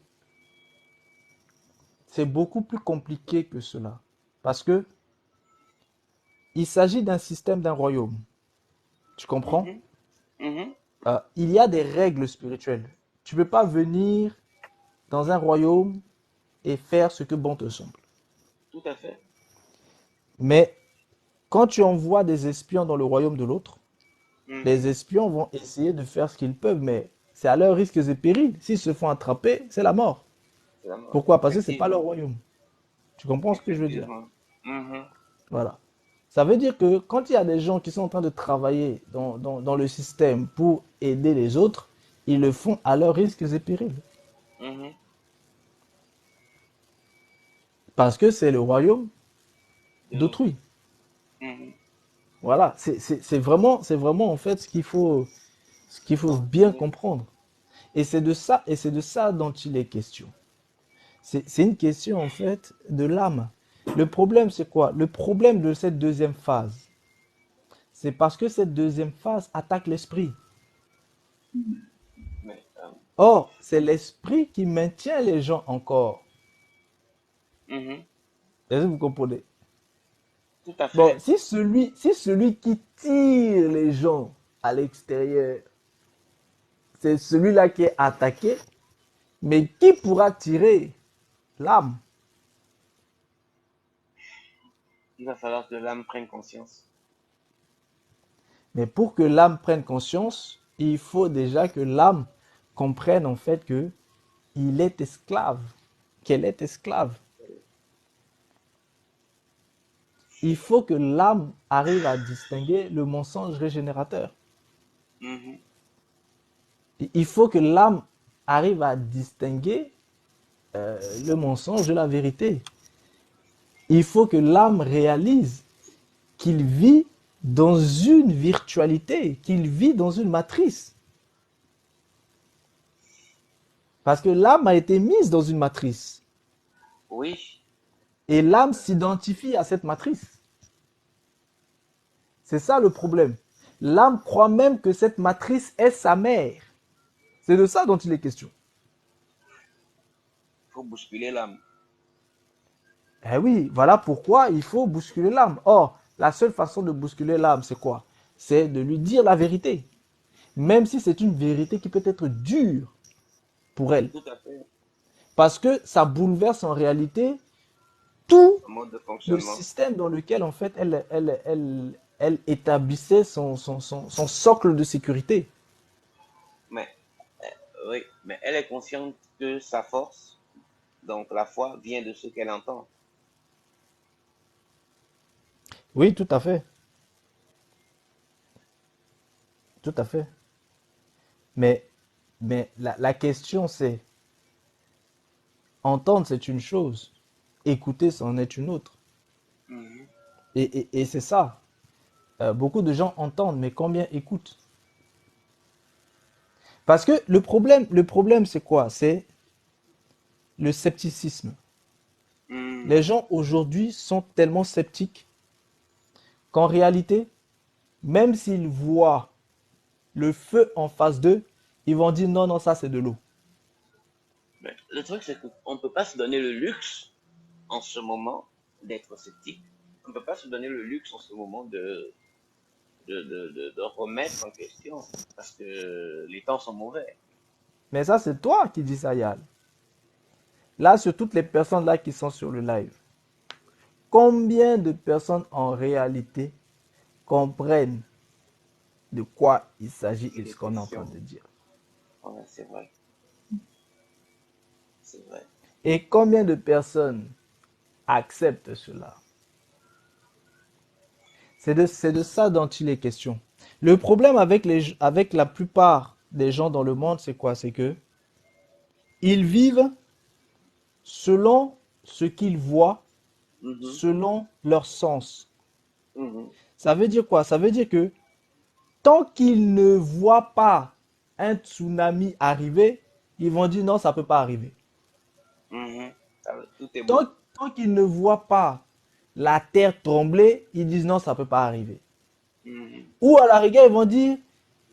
c'est beaucoup plus compliqué que cela. Parce que il s'agit d'un système, d'un royaume. Tu comprends? Mhm, mhm. Il y a des règles spirituelles. Tu ne peux pas venir dans un royaume et faire ce que bon te semble. Tout à fait. Mais quand tu envoies des espions dans le royaume de l'autre, Mhm. les espions vont essayer de faire ce qu'ils peuvent, mais c'est à leurs risques et périls. S'ils se font attraper, c'est la mort. C'est la mort. Pourquoi? Parce que c'est pas leur royaume. Tu comprends ce que je veux dire? Effectivement. Mhm. Voilà. Ça veut dire que quand il y a des gens qui sont en train de travailler dans le système pour aider les autres, ils le font à leurs risques et périls. Mhm. Parce que c'est le royaume De d'autrui. Mhm. Voilà. C'est vraiment en fait ce qu'il faut bien comprendre. Et c'est de ça dont il est question. C'est une question en fait de l'âme. Le problème, c'est quoi? Le problème de cette deuxième phase, c'est parce que cette deuxième phase attaque l'esprit. Mais, Or, c'est l'esprit qui maintient les gens encore. mhm. Est-ce que vous comprenez? Tout à Bon, fait. si celui qui tire les gens à l'extérieur, c'est celui-là qui est attaqué, mais qui pourra tirer l'âme? Il va falloir que l'âme prenne conscience. Mais pour que l'âme prenne conscience, il faut déjà que l'âme comprenne en fait que il est esclave, qu'elle est esclave. Il faut que l'âme arrive à distinguer le mensonge régénérateur. Mhm. Il faut que l'âme arrive à distinguer le mensonge de la vérité. Il faut que l'âme réalise qu'il vit dans une virtualité, qu'il vit dans une matrice. Parce que l'âme a été mise dans une matrice. Oui, Et l'âme s'identifie à cette matrice. C'est ça le problème. L'âme croit même que cette matrice est sa mère. C'est de ça dont il est question. il faut bousculer l'âme. Eh oui, voilà pourquoi il faut bousculer l'âme. Or, la seule façon de bousculer l'âme, c'est quoi? C'est de lui dire la vérité. Même si c'est une vérité qui peut être dure pour elle. Tout à fait. Parce que ça bouleverse en réalité tout Un mode de le fonctionnement. système dans lequel, en fait, elle établissait son socle de sécurité. Mais, oui, mais elle est consciente que sa force, donc la foi, vient de ce qu'elle entend. Oui, tout à fait. Tout à fait. Mais, mais la question, c'est, entendre, c'est une chose. Écouter, c'en est une autre. Mhm. Et c'est ça. Beaucoup de gens entendent, mais combien écoutent? Parce que le problème, c'est quoi? C'est le scepticisme. Les Mhm. gens aujourd'hui sont tellement sceptiques qu'en réalité, même s'ils voient le feu en face d'eux, ils vont dire non, non, ça c'est de l'eau. Mais le truc, c'est qu'on ne peut pas se donner le luxe en ce moment d'être sceptique. On ne peut pas se donner le luxe en ce moment de remettre en question parce que les temps sont mauvais. Mais ça, c'est toi qui dis ça, Yal. Là, sur toutes les personnes là qui sont sur le live, combien de personnes en réalité comprennent de quoi il s'agit et Il ce est qu'on est en train question. de dire? Ouais, c'est vrai. C'est vrai. Et combien de personnes acceptent cela? C'est de ça dont il est question. Le problème avec la plupart des gens dans le monde, c'est quoi? C'est que ils vivent selon ce qu'ils voient, Mhm. selon leur sens. Mhm. Ça veut dire quoi? Ça veut dire que tant qu'ils ne voient pas un tsunami arriver, ils vont dire non, ça ne peut pas arriver. Mhm. Tout est Tant, beau. tant qu'ils ne voient pas la terre trembler, ils disent non, ça ne peut pas arriver. Mhm. Ou à la rigueur, ils vont dire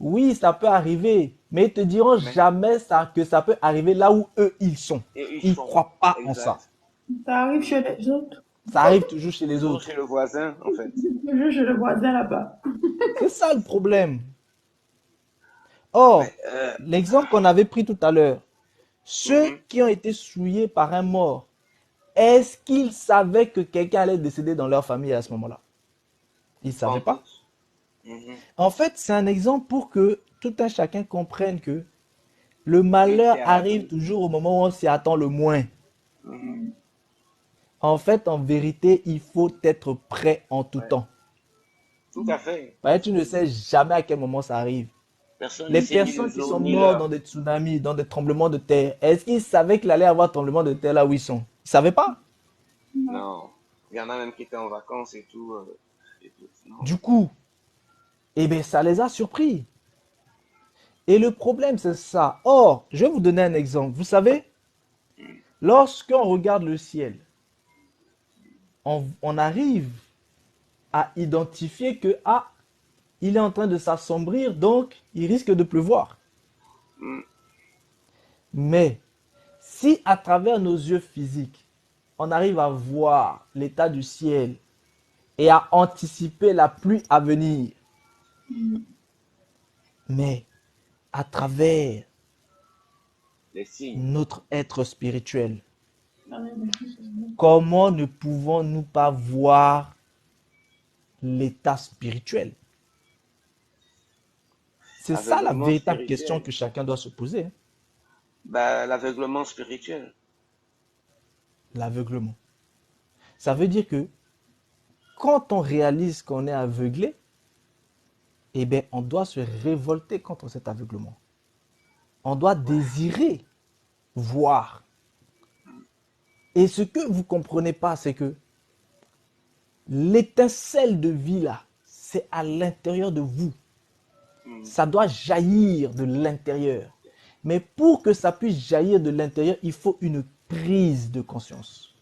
oui, ça peut arriver, mais ils te diront Mais, jamais ça, que ça peut arriver là où eux ils sont. et ils Ils ne sont. croient pas en ça. Exact. Ça arrive chez les autres. Ça arrive toujours chez les Toujours autres. chez le voisin, en fait. Toujours chez le voisin là-bas. C'est ça le problème. Mais, Or, l'exemple qu'on avait pris tout à l'heure, ceux mhm. qui ont été souillés par un mort, est-ce qu'ils savaient que quelqu'un allait décéder dans leur famille à ce moment-là? Ils ne savaient pas. Pantoute. Mhm. En fait, c'est un exemple pour que tout un chacun comprenne que le Rien malheur n'est à arrive l'abri. toujours au moment où on s'y attend le moins. Mhm. En fait, en vérité, il faut être prêt en tout Ouais. temps. Tout à fait. Parce que tu ne sais jamais à quel moment ça arrive. Personne ne Les sait ni le personnes qui jour sont ni mortes dans l'heure. des tsunamis, dans des tremblements de terre, est-ce qu'ils savaient qu'il allait y avoir tremblement de terre là où ils sont? Ils ne savaient pas. Non. Il y en a même qui étaient en vacances et tout. Et tout. Non. Du coup, eh bien, ça les a surpris. Et le problème, c'est ça. Or, je vais vous donner un exemple. Vous savez, Mhm. lorsqu'on regarde le ciel, on arrive à identifier que, ah, il est en train de s'assombrir, donc il risque de pleuvoir. Mhm. Mais si à travers nos yeux physiques, on arrive à voir l'état du ciel et à anticiper la pluie à venir, mais à travers Les signes. notre être spirituel, Non, mais comment ne pouvons-nous pas voir l'état spirituel? C'est ça la Aveuglement véritable question spirituel. que chacun doit se poser, hein. Bah, l'aveuglement spirituel. L'aveuglement. Ça veut dire que quand on réalise qu'on est aveuglé, eh bien, on doit se révolter contre cet aveuglement. On doit désirer voir. Et ce que vous ne comprenez pas, c'est que l'étincelle de vie là, c'est à l'intérieur de vous. Ça doit jaillir de l'intérieur. Mais pour que ça puisse jaillir de l'intérieur, il faut une prise de conscience.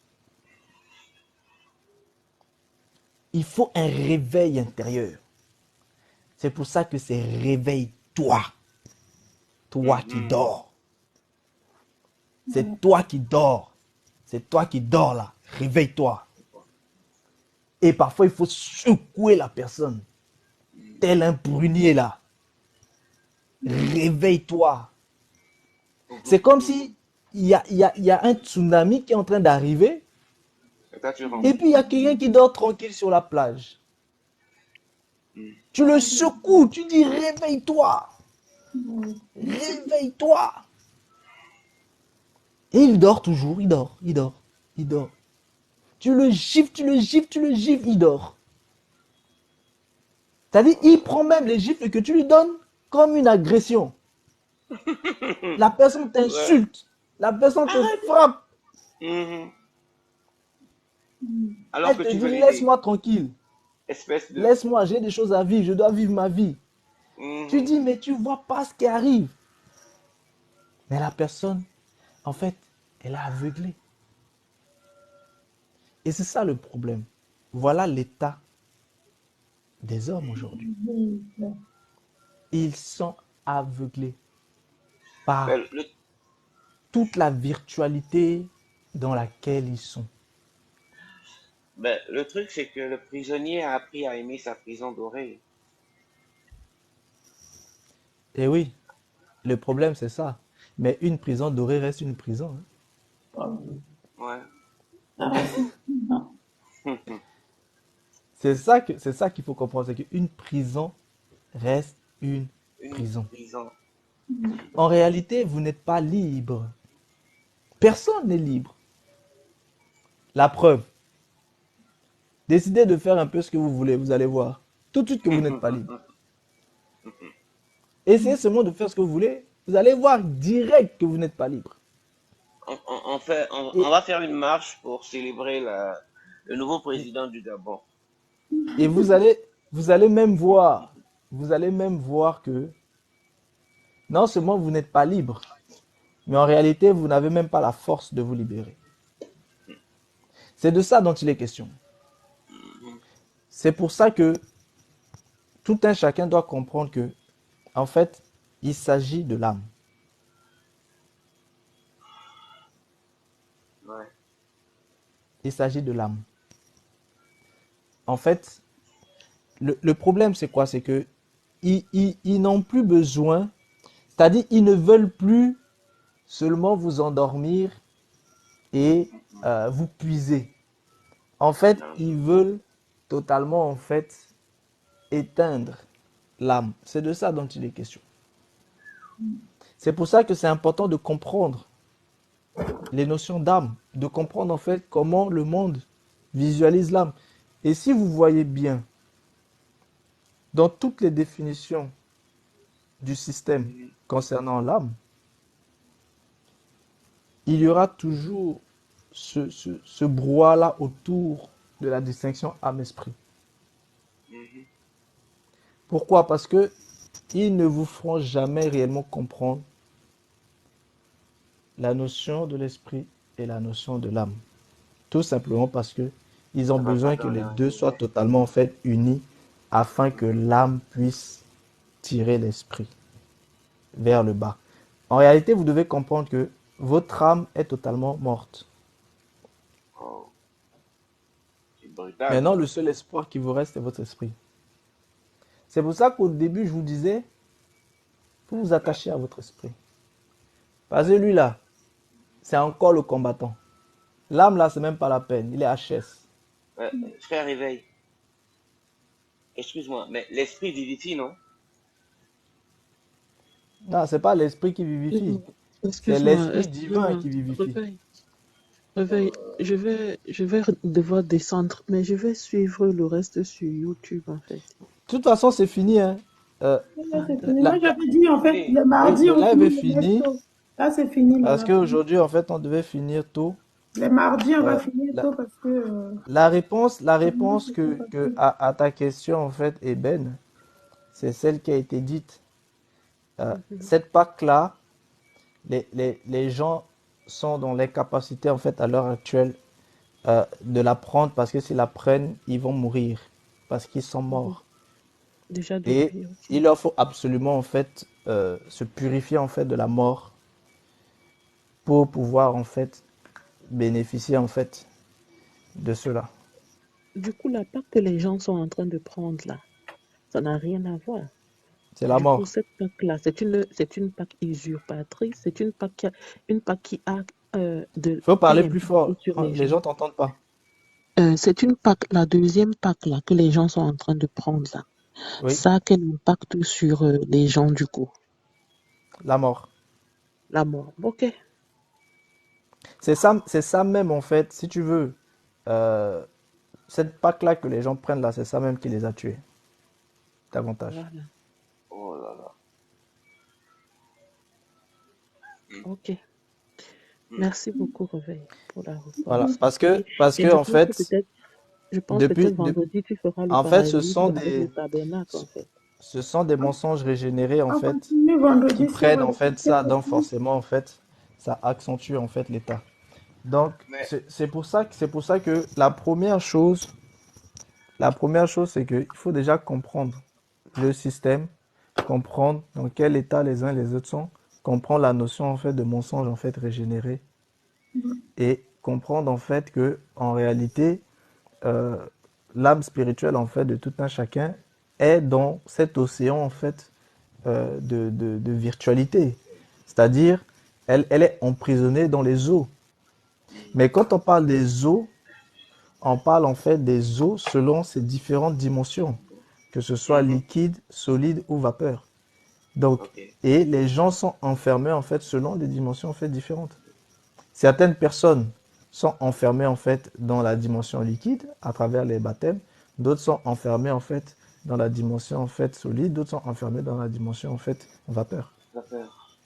Il faut un réveil intérieur. C'est pour ça que c'est réveille-toi. Toi qui dors. C'est toi qui dors. C'est toi qui dors là. Réveille-toi. Et parfois, il faut secouer la personne. Tel un prunier là. Réveille-toi. C'est comme si il y a un tsunami qui est en train d'arriver. Et puis il y a quelqu'un qui dort tranquille sur la plage. Tu le secoues, tu dis réveille-toi. Réveille-toi. Et il dort toujours, il dort. Tu le gifles, il dort. C'est-à-dire, il prend même les gifles que tu lui donnes comme une agression. La personne t'insulte, la personne te frappe. Alors Elle que te tu dit veux l'aider. laisse-moi tranquille. Espèce de... Laisse-moi, j'ai des choses à vivre, je dois vivre ma vie. Tu dis, mais tu vois pas ce qui arrive. Mais la personne, en fait, elle est aveuglée. Et c'est ça le problème. Voilà l'état des hommes aujourd'hui. Ils sont aveuglés par Ben, le, toute la virtualité dans laquelle ils sont. ben, le truc, c'est que le prisonnier a appris à aimer sa prison dorée. Et oui, le problème c'est ça. Mais une prison dorée reste une prison. Ouais. C'est ça qu'il faut comprendre, c'est qu'une prison reste une Une prison. prison. En réalité, vous n'êtes pas libre. Personne n'est libre. La preuve. Décidez de faire un peu ce que vous voulez, vous allez voir tout de suite que vous n'êtes pas libre. Essayez seulement de faire ce que vous voulez, vous allez voir direct que vous n'êtes pas libre. On va faire une marche pour célébrer le nouveau président du Gabon. Et vous allez même voir que non seulement vous n'êtes pas libre, mais en réalité, vous n'avez même pas la force de vous libérer. C'est de ça dont il est question. C'est pour ça que tout un chacun doit comprendre que, en fait, il s'agit de l'âme. Ouais. Il s'agit de l'âme. En fait, le problème, c'est quoi? C'est que ils n'ont plus besoin, c'est-à-dire ils ne veulent plus seulement vous endormir et vous puiser. En fait, ils veulent totalement, en fait, éteindre l'âme. C'est de ça dont il est question. C'est pour ça que c'est important de comprendre les notions d'âme, de comprendre en fait comment le monde visualise l'âme. Et si vous voyez bien, dans toutes les définitions du système concernant l'âme, il y aura toujours ce brouhaha-là autour de la distinction âme-esprit. Pourquoi? Parce que ils ne vous feront jamais réellement comprendre la notion de l'esprit et la notion de l'âme. Tout simplement parce que ils ont Ça va besoin pas que dans les la... deux soient totalement en fait unis afin que l'âme puisse tirer l'esprit vers le bas. En réalité, vous devez comprendre que votre âme est totalement morte. Oh, c'est brutal. Maintenant, le seul espoir qui vous reste est votre esprit. C'est pour ça qu'au début, je vous disais, vous vous attachez à votre esprit. Parce que lui là, c'est encore le combattant. L'âme là, c'est même pas la peine, il est HS. Frère, réveille. Excuse-moi, mais l'esprit vivifie, non? Non, c'est pas l'esprit qui vivifie, c'est Excuse-moi, l'esprit divin excuse-moi. qui vivifie. Réveil, je vais devoir descendre, mais je vais suivre le reste sur YouTube en fait. De toute façon, c'est fini. Hein. Euh, Là, c'est fini. la- Moi, j'avais dit, en fait, Oui. le oui, mardi, le on live est finit le fini resto. Là, c'est fini le parce mardi. qu'aujourd'hui, en fait, on devait finir tôt. Les mardis, on va Euh, finir la, tôt parce que la demain, réponse c'est pas que facile. à ta question, en fait, Eben, c'est celle qui a été dite. Mhm. Cette Pâque-là, les gens sont dans l'incapacité, en fait, à l'heure actuelle, de la prendre parce que s'ils la prennent, ils vont mourir parce qu'ils sont Mhm. morts. Déjà Et depuis, ok. il leur faut absolument, en fait, se purifier, en fait, de la mort pour pouvoir, en fait, bénéficier, en fait, de cela. Du coup, la PAC que les gens sont en train de prendre là, ça n'a rien à voir. C'est la Du coup, mort. cette PAC-là, c'est une PAC usurpatrice, c'est une PAC qui a Il faut quel parler plus impact fort. sur les Les gens? gens t'entendent pas. C'est une PAC, la deuxième PAC là, que les gens sont en train de prendre là. Oui, Ça a quel impact sur les gens du coup? la mort. La mort. Ok. C'est ça même, en fait, si tu veux. euh, cette Pâque-là que les gens prennent là, c'est ça même qui les a tués, davantage. Voilà. Oh là là. Mm, Ok. mm. Merci beaucoup, Réveil, pour la Voilà, réponse. Et, parce et que je en pense que fait, peut-être, je pense depuis, peut-être vendredi, tu feras le en fait, parallélisme avec le tabernacle, en fait. ce sont des mensonges régénérés, en On fait, continue qui vendredi sur prennent, en fait, quelle ça, donc question? forcément, en fait, ça accentue, en fait, l'état. Donc, Mais c'est pour ça que la première chose, c'est qu'il faut déjà comprendre le système, comprendre dans quel état les uns et les autres sont, comprendre la notion, en fait, de mensonge, en fait, régénéré, et comprendre, en fait, que, en réalité, euh, l'âme spirituelle, en fait, de tout un chacun est dans cet océan, en fait, de virtualité. C'est-à-dire, elle est emprisonnée dans les eaux. Mais quand on parle des eaux, on parle en fait des eaux selon ces différentes dimensions, que ce soit mhm, liquide, solide ou vapeur. Donc, ok. et les gens sont enfermés en fait selon des dimensions en fait différentes. Certaines personnes sont enfermées en fait dans la dimension liquide à travers les baptêmes, d'autres sont enfermées en fait dans la dimension en fait solide, d'autres sont enfermés dans la dimension en fait vapeur. D'accord.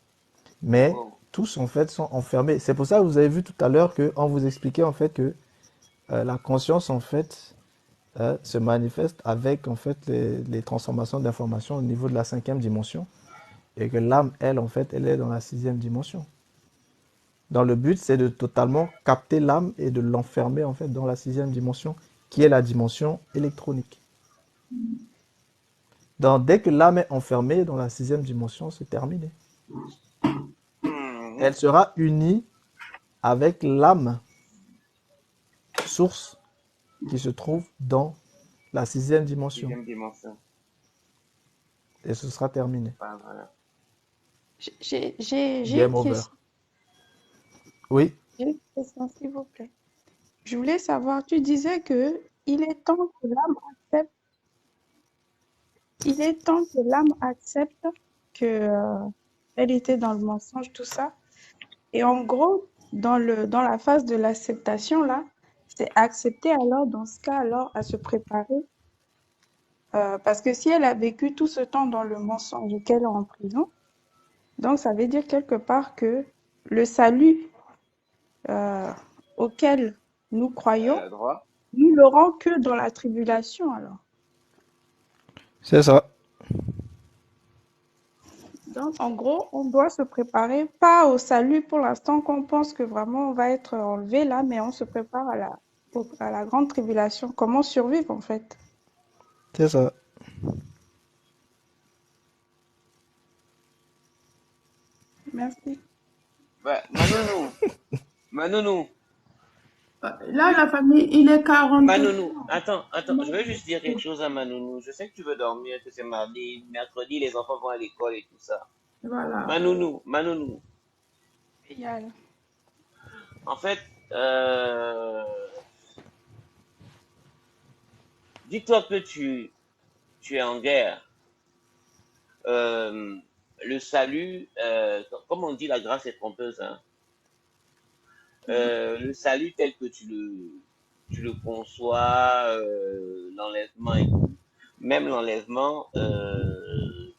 Mais Wow. tous en fait sont enfermés. C'est pour ça que vous avez vu tout à l'heure que on vous expliquait en fait que la conscience en fait se manifeste avec en fait les transformations d'informations au niveau de la cinquième dimension et que l'âme elle en fait elle est dans la sixième dimension. Dans le but c'est de totalement capter l'âme et de l'enfermer en fait dans la sixième dimension qui est la dimension électronique. Donc dès que l'âme est enfermée dans la sixième dimension, c'est terminé. Mhm, Elle sera unie avec l'âme source qui se trouve dans la sixième dimension sixième dimension. et ce sera terminé. Ah, voilà. J'ai Game une over. question, Oui, s'il vous plaît. Je voulais savoir, tu disais que il est temps que l'âme accepte, il est temps que l'âme accepte que elle était dans le mensonge, tout ça. Et en gros, dans la phase de l'acceptation là, c'est accepter alors dans ce cas alors à se préparer, parce que si elle a vécu tout ce temps dans le mensonge et qu'elle est en prison, donc ça veut dire quelque part que le salut euh, auquel nous Elle croyons, a droit. nous l'aurons que dans la tribulation alors. c'est ça. Donc, en gros, on doit se préparer, pas au salut pour l'instant qu'on pense que vraiment on va être enlevé là, mais on se prépare à la grande tribulation. Comment survivre en fait? C'est ça. Merci. Ouais, Manounou, Manounou, Là, la famille, il est 43. Manounou. Attends, je vais juste dire quelque chose à Manounou. Je sais que tu veux dormir, que c'est mardi, mercredi, les enfants vont à l'école et tout ça. Voilà. Manounou. Yal. En fait, euh, dis-toi que tu es en guerre. Euh, le salut, comme on dit, la grâce est trompeuse, hein. Le salut tel que tu le conçois, l'enlèvement et tout, même l'enlèvement,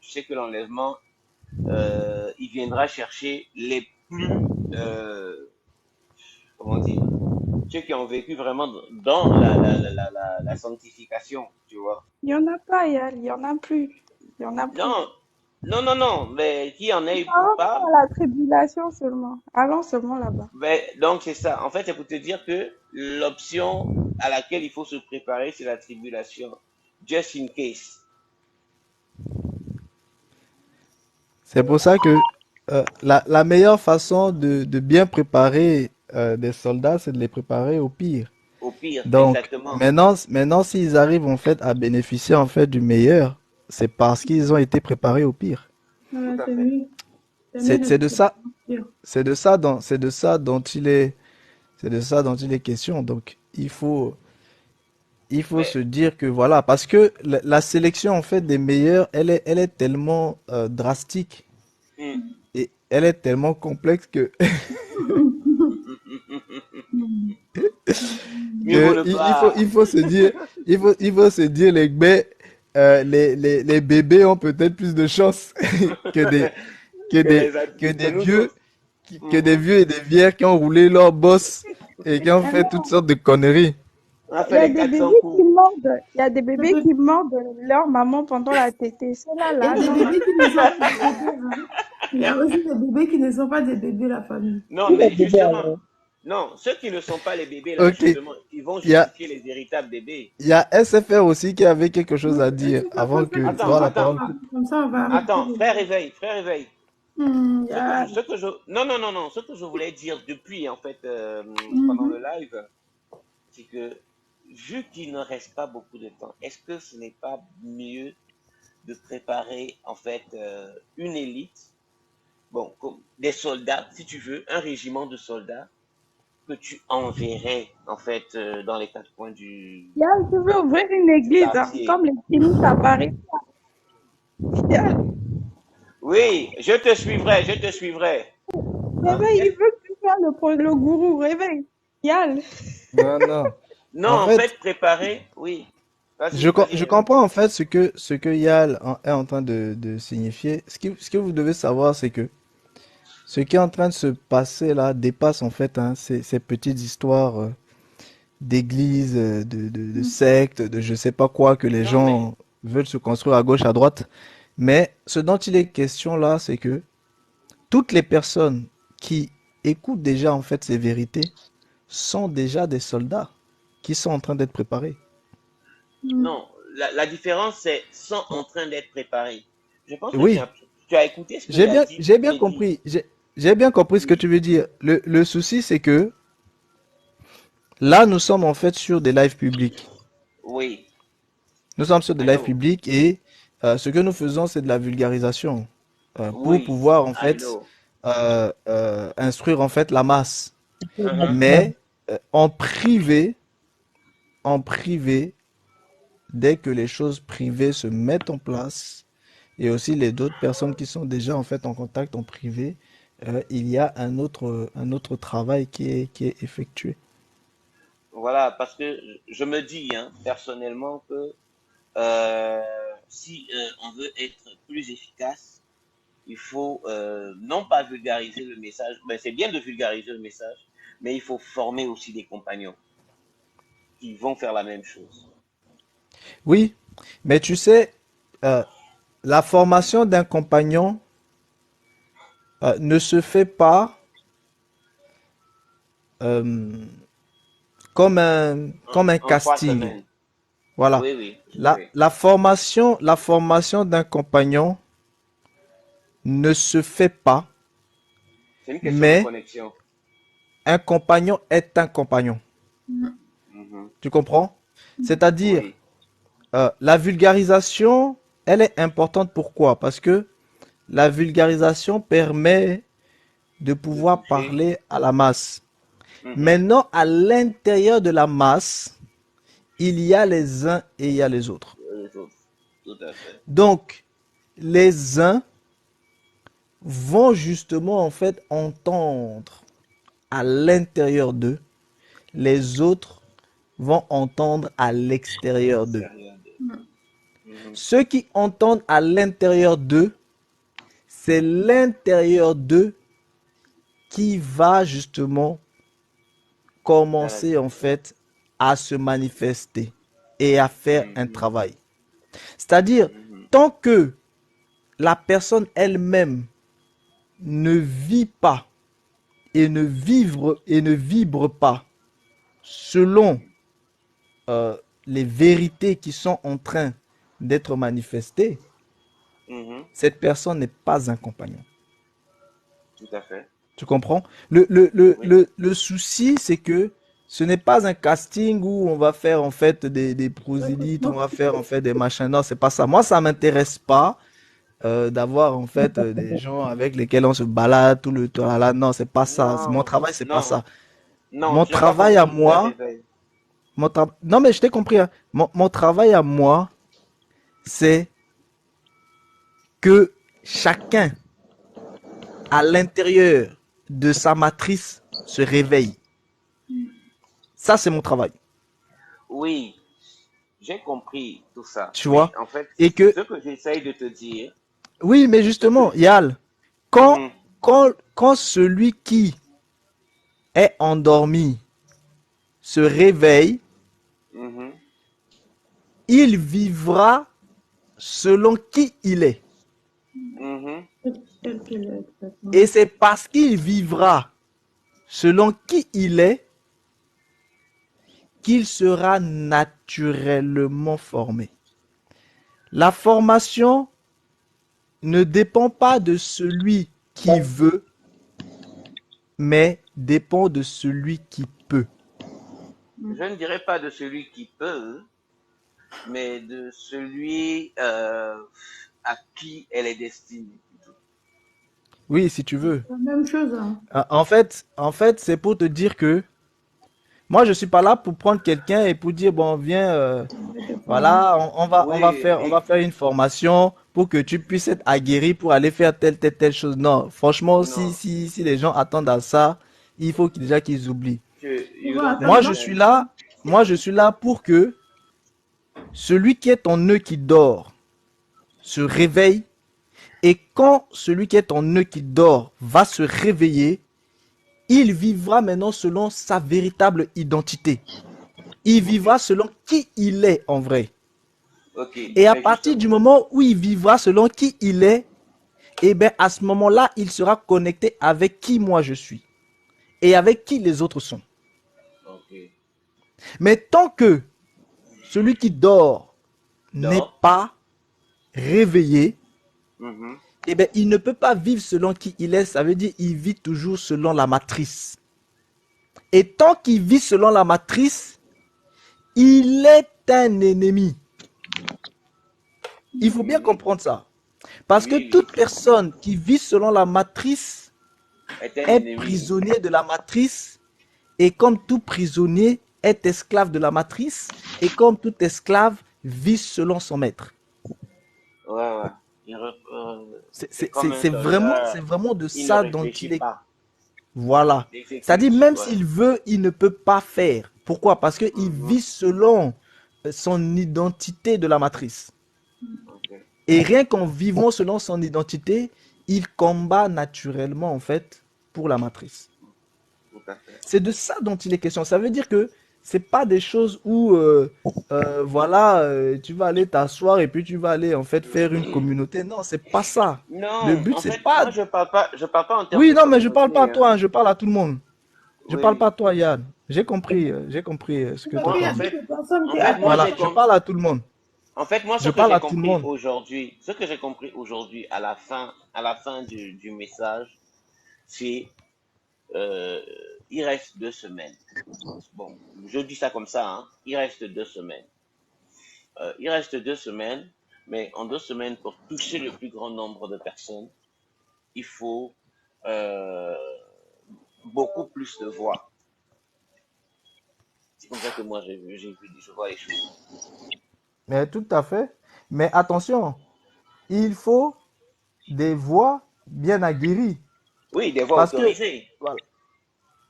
tu sais que l'enlèvement, il viendra chercher les plus, euh, comment dire, ceux qui ont vécu vraiment dans la sanctification, tu vois. Il y en a pas, Yal, il y en a plus. Il y en a plus. Non, non, non, non, mais qui en est Parlons part, à la tribulation seulement. Allons seulement là-bas. mais donc c'est ça. En fait, c'est pour te dire que l'option à laquelle il faut se préparer, c'est la tribulation. Just in case. C'est pour ça que la meilleure façon de bien préparer des soldats, c'est de les préparer au pire. Au pire, Donc, exactement. maintenant, s'ils arrivent en fait à bénéficier en fait du meilleur, c'est parce qu'ils ont été préparés au pire. Tout Voilà, à c'est fait. mieux. C'est mieux C'est de c'est de ça, dire. c'est de ça dont il est question. Donc, il faut se Mais, dire que voilà, parce que la sélection en fait des meilleurs, elle est tellement drastique hmm. et elle est tellement complexe que, Mieux vaut ne pas. il faut se dire, il faut se dire les bébés ont peut-être plus de chance que que Que des, les que adultes, que des nous vieux, autres. que des Mhm. vieux et des vieilles qui ont roulé leur boss et qui ont Mais fait toutes non, sortes de conneries. On a il y fait a les des 400 bébés qui coups. mordent. Il y a des Je bébés peux- qui mordent leur maman pendant la tétée. Ceux-là, Il y a là, des non. bébés qui ne sont pas des bébés, hein. Il y a aussi des bébés qui ne sont pas des bébés, la famille. Non, Qui les mais bébés justement, alors? non, ceux qui ne sont pas les bébés, là, Ok, justement, ils vont il y a, justifier les véritables bébés. il y a SFR aussi qui avait quelque chose Oui, à dire c'est pas avant comme ça que qu'il tu faut Attends, vois la faire attends, parole. ça. Comme ça, on va arrêter. attends, frère éveil. Il y a... Non, non, non, non, ce que je voulais dire depuis, en fait, pendant Mhm. le live, c'est que, vu qu'il ne reste pas beaucoup de temps, est-ce que ce n'est pas mieux de préparer, en fait, une élite, bon, comme des soldats, si tu veux, un régiment de soldats, que tu enverrais, en fait, dans les quatre coins Yal, tu veux ouvrir une du église, hein, quartier. comme les Timis à Paris. Yal, Oui, je te suivrai, je te suivrai. Hein? réveille, il veut que tu sois le gourou. Réveille. Yal. Non, non. Non, En en fait, fait, préparer, oui. Vas-y, vas-y, je réveille. comprends en fait ce que Yal est en train de signifier. Ce que vous devez savoir, c'est que ce qui est en train de se passer là dépasse en fait hein, ces petites histoires d'églises, de sectes, de je sais pas quoi que les Non, mais, gens veulent se construire à gauche, à droite. Mais ce dont il est question là, c'est que toutes les personnes qui écoutent déjà en fait ces vérités sont déjà des soldats qui sont en train d'être préparés. non, la différence, c'est sont en train d'être préparés. Je pense que Oui, tu as écouté ce que j'ai dit, j'ai bien j'ai dit. compris, j'ai bien compris ce que Oui, tu veux dire. Le souci, c'est que là, nous sommes en fait sur des lives publics. oui, Nous sommes sur des I lives know. publics et ce que nous faisons, c'est de la vulgarisation pour Oui, pouvoir en I fait know. instruire en fait la masse. Uh-huh. Mais en privé, dès que les choses privées se mettent en place et aussi les d'autres personnes qui sont déjà en fait en contact en privé, il y a un autre travail qui est effectué. Voilà, parce que je me dis, hein, personnellement, que euh, si on veut être plus efficace, il faut non pas vulgariser le message, mais c'est bien de vulgariser le message, mais il faut former aussi des compagnons qui vont faire la même chose. Oui, mais tu sais, euh, la formation d'un compagnon ne se fait pas euh, comme un En trois casting. semaines. Voilà. Oui, oui, oui. La formation d'un compagnon ne se fait pas, C'est une question de mais connexion. un compagnon est un compagnon. Mhm. Tu comprends? C'est-à-dire, Oui. la vulgarisation, elle est importante. Pourquoi? Parce que la vulgarisation permet de De pouvoir toucher. parler à la masse. Mhm. Maintenant, à l'intérieur de la masse, il y a les uns et il y a les autres. Les autres. Tout à fait. Donc, les uns vont justement en fait entendre à l'intérieur d'eux, les autres vont entendre à À l'extérieur d'eux. l'extérieur de. Mhm. Ceux qui entendent à l'intérieur d'eux, c'est l'intérieur d'eux qui va justement commencer en fait à se manifester et à faire un travail. C'est-à-dire, tant que la personne elle-même ne vit pas et ne vibre pas selon les vérités qui sont en train d'être manifestées, cette personne n'est pas un compagnon. Tout à fait. Tu comprends? Le souci, c'est que ce n'est pas un casting où on va faire en fait des prosélytes, on va faire en fait des machins. Non, c'est pas ça. Moi, ça m'intéresse pas d'avoir en fait des gens avec lesquels on se balade tout le temps. Là, non, c'est pas ça. Mon travail, c'est pas ça. Non, Mon tu n'as pas travail à compris, moi, réveil. non mais je t'ai compris, hein. Mon travail à moi, c'est que chacun à l'intérieur de sa matrice se réveille. Ça, c'est mon travail. Oui, j'ai compris tout ça. Tu Mais vois? en fait, Et que, ce que j'essaye de te dire, oui, mais justement, Yal, quand, Mhm. quand celui qui est endormi se réveille, Mhm. il vivra selon qui il est. Mhm. Tel qu'il est, exactement. Et c'est parce qu'il vivra selon qui il est qu'il sera naturellement formé. La formation ne dépend pas de celui qui veut, mais dépend de celui qui peut. Je ne dirais pas de celui qui peut, mais de celui à qui elle est destinée. Oui, si tu veux. La même chose, hein. En fait, c'est pour te dire que moi, je suis pas là pour prendre quelqu'un et pour dire bon, viens, voilà, Oui, on va faire une formation pour que tu puisses être aguerri pour aller faire telle chose. Non, franchement, non. si les gens attendent à ça, il faut déjà qu'ils oublient. Tu You vois, don't attends, Moi, understand. je suis là pour que celui qui est en eux qui dort se réveille. Et quand celui qui est en eux qui dort va se réveiller, il vivra maintenant selon sa véritable identité. Il vivra selon qui il est en vrai. Ok, Et à mais partir du justement. moment où il vivra selon qui il est, et bien à ce moment-là, il sera connecté avec qui moi je suis et avec qui les autres sont. Ok. Mais tant que celui qui dort n'est Dors. pas réveillé, Mhm. eh bien, il ne peut pas vivre selon qui il est. Ça veut dire qu'il vit toujours selon la matrice. Et tant qu'il vit selon la matrice, il est un ennemi. Il faut bien comprendre ça. Parce que Oui, toute personne qui vit selon la matrice est un est ennemi. prisonnier de la matrice. Et comme tout prisonnier est esclave de la matrice, et comme tout esclave vit selon son maître. Ouais, ouais. C'est comme un C'est soldat, vraiment de il ne ça dont réfléchit il est. pas, Voilà. il C'est-à-dire, exécute. même Ouais. s'il veut, il ne peut pas faire. Pourquoi? Parce qu'il Mhm. vit selon son identité de la matrice. Ok. Et rien qu'en vivant selon son identité, il combat naturellement, en fait, pour la matrice. Tout à fait. C'est de ça dont il est question. Ça veut dire que c'est pas des choses où, voilà, tu vas aller t'asseoir et puis tu vas aller, en fait, faire une communauté. Non, c'est pas ça. Le Non, but, en c'est fait, pas. moi je parle pas en termes Oui, de non, mais je parle pas communauté, à hein. toi, hein, je parle à tout le monde. Je parle pas Oui. à toi, Yann. J'ai compris ce que parce toi qu'il Moi, y tu a dis. d'autres personnes qui moi, attendent. Voilà, je parle à tout le monde. en fait, moi, ce Je que parle j'ai à tout le compris monde. aujourd'hui, ce que j'ai compris aujourd'hui à la fin du message, c'est, euh, il reste 2 semaines. Bon, je dis ça comme ça, hein. Il reste 2 semaines. Il reste 2 semaines, mais en 2 semaines, pour toucher le plus grand nombre de personnes, il faut euh, beaucoup plus de voix. C'est comme ça que moi je vois les choses. Mais tout à fait. Mais attention, il faut des voix bien aguerries. Oui, des voix Parce que, autorisées. voilà.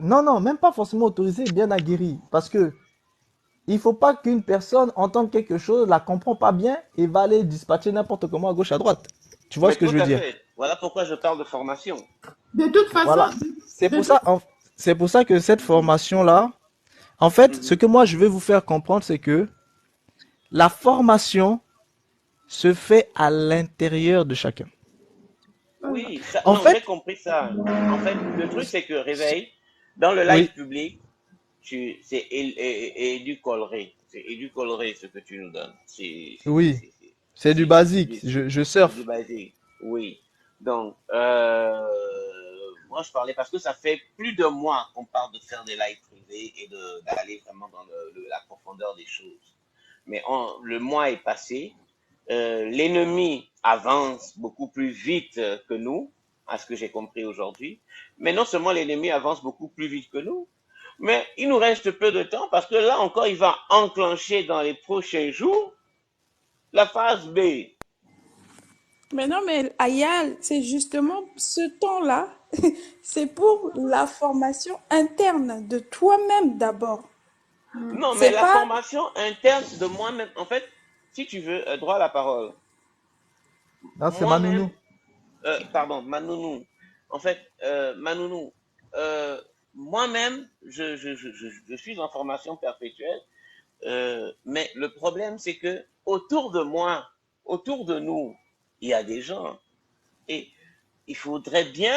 Non, non, même pas forcément autorisées, bien aguerries. Parce que il faut pas qu'une personne entende quelque chose, la comprend pas bien et va aller dispatcher n'importe comment à gauche à droite. Tu vois Mais ce que tout je veux à dire? fait. Voilà pourquoi je parle de formation. De toute façon, Voilà. C'est de pour toute, ça, c'est pour ça que cette formation-là, En fait, ce que moi je veux vous faire comprendre, c'est que la formation se fait à l'intérieur de chacun. Oui, ça, En non, j'ai fait, compris ça. En fait, le truc, c'est que réveil, dans le live oui, public, c'est éducolleré. C'est éducolleré ce que tu nous donnes. oui, c'est du basique. Je C'est du surfe. basique. Oui. Donc, moi, je parlais parce que ça fait plus de mois qu'on parle de faire des lives privés et d'aller vraiment dans la profondeur des choses. Mais le mois est passé. L'ennemi avance beaucoup plus vite que nous, à ce que j'ai compris aujourd'hui. Mais non seulement l'ennemi avance beaucoup plus vite que nous, mais il nous reste peu de temps parce que là encore, il va enclencher dans les prochains jours la phase B. Mais non, mais Ayal, c'est justement ce temps-là, c'est pour la formation interne de toi-même d'abord. Non, mais C'est la pas, formation interne de moi-même, en fait, si tu veux, droit à la parole, Là, c'est moi-même, Manounou. pardon, Manounou, en fait, Manounou, euh, moi-même, je suis en formation perpétuelle. Mais le problème, c'est que autour de moi, autour de nous, il y a des gens. Et il faudrait bien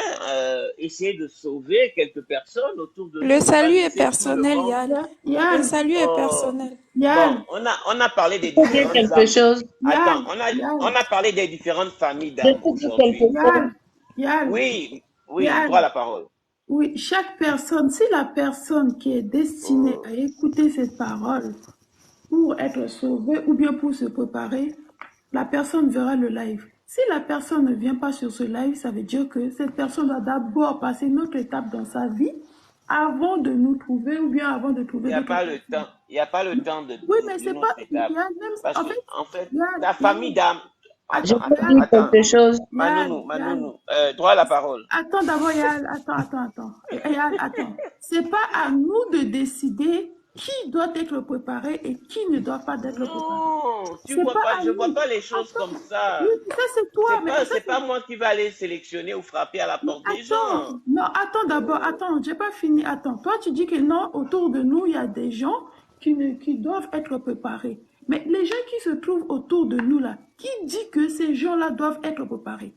essayer de sauver quelques personnes autour de le nous, ne pas salut est laisser tout le personnel, monde. Yal. Le Yann, salut est Oh, personnel. bon, Yann, on a parlé Je des peux dire différentes quelque âmes. chose. Attends, Yann, on Yann, a parlé des différentes familles Je d'âmes peux dire quelque aujourd'hui. chose. Yann, Yann, Oui, oui, droit à Yann. la parole. Oui, chaque personne, si la personne qui est destinée Oh. à écouter cette parole pour être sauvée ou bien pour se préparer, la personne verra le live. Si la personne ne vient pas sur ce live, ça veut dire que cette personne doit d'abord passer une autre étape dans sa vie avant de nous trouver ou bien avant de Il trouver n'y a d'autres pas le personnes. temps, il n'y a pas le temps Oui, mais d'une c'est pas, autre il étape. y a même, Parce en que, fait, en fait, Yann, ta famille Yann, d'âmes. Je Attends, attends, peux attends, dire Yann, attends. quelque chose. Manounou, Yann, Manounou, droit à la parole. attends d'abord, Yann, attends. Yann, attends. C'est pas à nous de décider qui doit être préparé et qui ne doit pas être préparé. Non, tu C'est vois pas pas, à je vois nous. pas les choses comme Attends. Oui, ça. ça c'est toi, mais ça C'est c'est. pas moi qui va aller sélectionner ou frapper à la Mais porte des attends, gens. non, attends d'abord, attends, j'ai pas fini. Attends, toi tu dis que non, autour de nous, il y a des gens qui doivent être préparés. Mais les gens qui se trouvent autour de nous là, qui dit que ces gens-là doivent être préparés?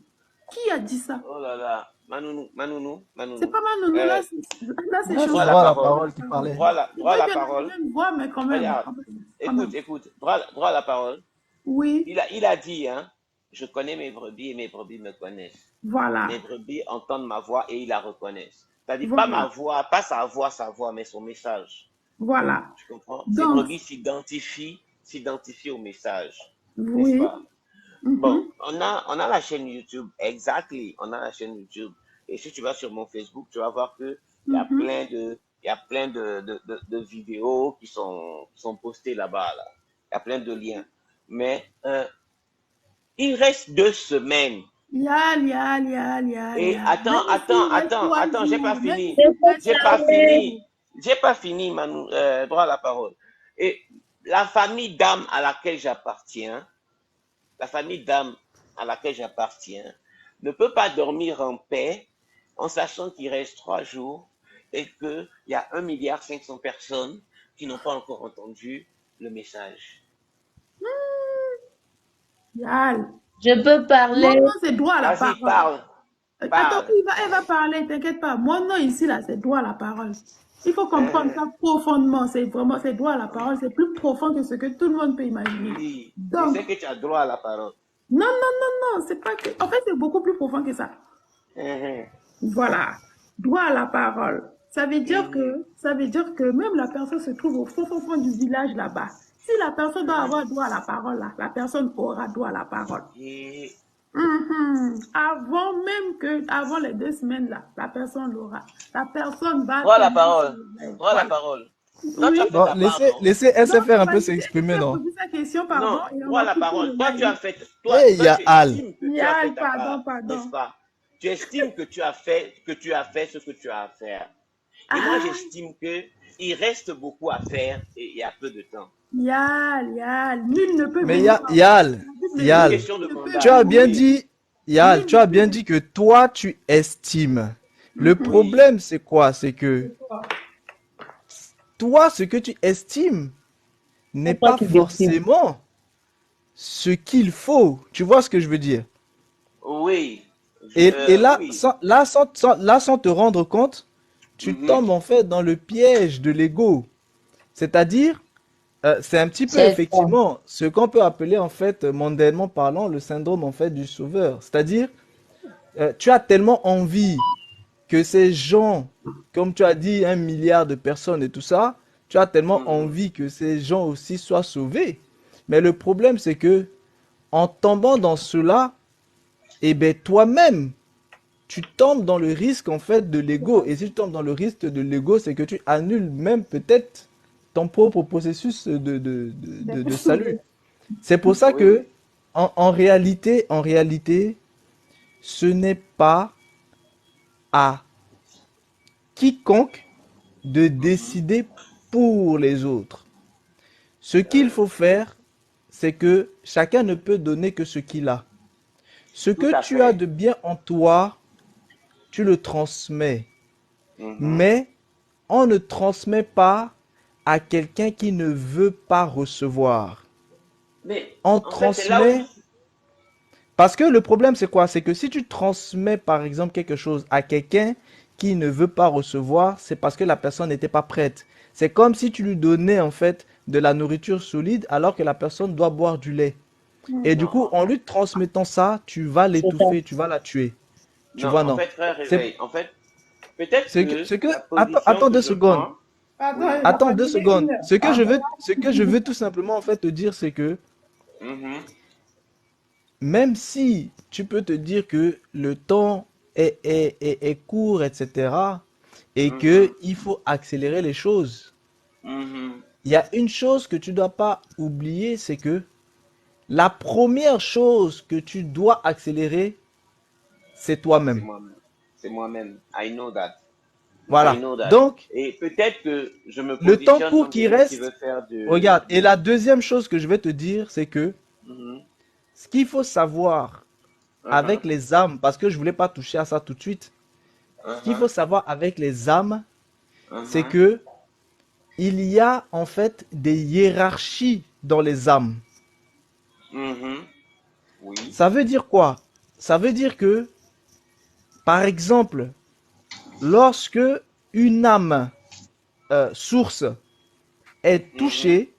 Qui a dit ça? Oh là là, Manounou, Manounou, C'est Manounou. pas mal, non, Euh, là c'est Là, droit c'est à chose. la droit à la parole. parole qui parlait. C'est Droit à vrai la qu'elle a la parole. même voix, mais quand même, Regarde, quand même. écoute, droit à la parole. Oui, Il a dit, hein, je connais mes brebis et mes brebis me connaissent. voilà, Mes brebis entendent ma voix et ils la reconnaissent. C'est-à-dire pas ma voilà, voix, pas sa voix, mais son message. voilà. Tu comprends? Ces Donc, brebis s'identifient au message, n'est-ce oui, pas? Bon, mhm, on a la chaîne YouTube, exactly, on a la chaîne YouTube. Et si tu vas sur mon Facebook, tu vas voir que mhm. il y a plein de vidéos qui sont postées là-bas, là. Il y a plein de liens. Mais il reste 2 semaines. Et Il reste trois attends, j'ai pas jours. fini. Je Il peux reste J'ai trois pas parler. jours. fini. J'ai pas fini, Manu, droit à la parole. Et la famille d'âme à laquelle j'appartiens, la famille d'âme à laquelle j'appartiens, ne peut pas dormir en paix en sachant qu'il reste 3 jours et qu'il y a 1,5 milliard de personnes qui n'ont pas encore entendu le message. Yal. Je peux Mon parler. nom, c'est droit à la Vas-y, parole. parle, Attends, parle. elle va parler, t'inquiète pas. Mon nom ici, là, c'est droit à la parole. Il faut comprendre Euh, ça profondément. C'est vraiment, c'est droit à la parole. C'est plus profond que ce que tout le monde peut imaginer. oui, je Donc, sais que tu as droit à la parole. non, c'est pas que. En fait, c'est beaucoup plus profond que ça. Mhm, Voilà. Droit à la parole. mhm, Ça veut dire que même la personne se trouve au fond du village là-bas. Si la personne doit mhm. avoir droit à la parole là, la personne aura droit à la parole. Et Avant les 2 semaines là, la personne l'aura. La personne va droit à la tomber sur parole. le live. Droit à la Voilà. parole. Toi, tu Oui. as fait Bon, ta part, non? laissez Donc, SFR un peu vas-y, s'exprimer, elle a non? posé sa question, pardon, Non, et on droit à va la couper parole. le Toi, tu as live. fait, Eh, toi, tu Yaal. estimes que tu as fait Yann, ta part, n'est-ce pardon. pas? Tu estimes que tu as fait ce que tu as à faire. Et moi, Ah, j'estime que il reste beaucoup à faire et il y a peu de temps. Nul ne peut Mais venir en vain. Yal, La Bible C'est une dit, Yal, question de nul ne peut tu mandat. as venir. bien Oui, dit, Yal, Nul tu ne as peut bien venir. dit que toi, tu estimes. Le Mhm. oui. problème, c'est quoi? C'est que toi, ce que tu estimes n'est Pourquoi pas tu décides? forcément ce qu'il faut. Tu vois ce que je veux dire? Oui, Et là, oui. sans te rendre compte, tu Mhm. tombes en fait dans le piège de l'ego. C'est-à-dire, c'est un petit peu C'est ça. effectivement ce qu'on peut appeler en fait, mondainement parlant, le syndrome en fait du sauveur. C'est-à-dire, tu as tellement envie que ces gens, comme tu as dit, 1 milliard de personnes et tout ça, tu as tellement Mhm. envie que ces gens aussi soient sauvés. Mais le problème, c'est que en tombant dans cela, eh ben toi-même, tu tombes dans le risque en fait de l'ego. Et si tu tombes dans le risque de l'ego, c'est que tu annules même peut-être ton propre processus de salut. C'est pour ça Oui. que en réalité, ce n'est pas à quiconque de Mhm. décider pour les autres. Ce qu'il faut faire, c'est que chacun ne peut donner que ce qu'il a. Ce Tout que à tu as fait. de bien en toi, tu le transmets. Mhm. Mais on ne transmet pas à quelqu'un qui ne veut pas recevoir. Mais On en fait, c'est là où... transmet parce que le problème c'est quoi? C'est que si tu transmets par exemple quelque chose à quelqu'un qui ne veut pas recevoir, c'est parce que la personne n'était pas prête. C'est comme si tu lui donnais en fait de la nourriture solide alors que la personne doit boire du lait. Et du Non, coup, en lui transmettant ça, tu vas C'est ça. l'étouffer, tu vas la tuer. Tu non, vois, en non. fait, frère C'est Réveil, en fait, peut-être c'est que, que ce que, la attends, position attends que deux je secondes. prends, Pardon, oui. elle va Attends deux fatiguer secondes. une heure. Ce que je veux tout simplement en fait te dire, c'est que Mhm. même si tu peux te dire que le temps est court, etc., et Mhm. que il faut accélérer les choses, Mhm. il y a une chose que tu dois pas oublier, c'est que la première chose que tu dois accélérer, c'est C'est toi-même. moi-même. C'est moi-même. I know that. I Voilà. know that. Donc, Et peut-être que je me le temps positionne court comme qui quelqu'un qui veut reste, faire regarde. Et la deuxième chose que je vais te dire, c'est que Mhm. ce qu'il faut savoir Uh-huh. avec les âmes, parce que je voulais pas toucher à ça tout de suite, ce qu'il faut Uh-huh. savoir avec les âmes, c'est Uh-huh. que il y a en fait des hiérarchies dans les âmes. Mhm. Oui. Ça veut dire quoi? Ça veut dire que, par exemple, lorsque une âme source est Mhm. touchée,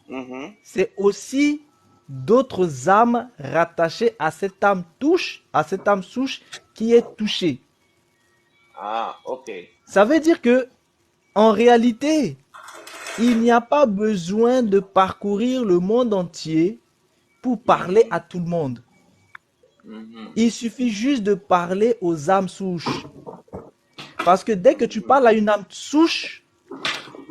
Mhm. c'est aussi d'autres âmes rattachées à cette âme touche, à cette âme souche qui est touchée. Ah, ok. Ça veut dire que, en réalité, il n'y a pas besoin de parcourir le monde entier pour parler Mhm. à tout le monde. Mhm. Il suffit juste de parler aux âmes souches. Parce que dès que tu Mhm. parles à une âme souche,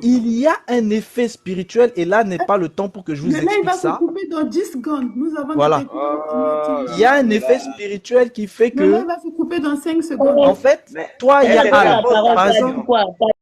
il y a un effet spirituel, et là n'est pas le temps pour que je Le vous lait, il explique va se ça. couper dans 10 secondes. Nous avons des Voilà. techniques Oh Il là y a là, un mais effet là, spirituel qui fait Le lait que, va se couper dans 5 secondes. On en fait, mais toi, il y on a elle, dit elle quoi? se La pose parole, la par tu as dit exemple, question. quoi?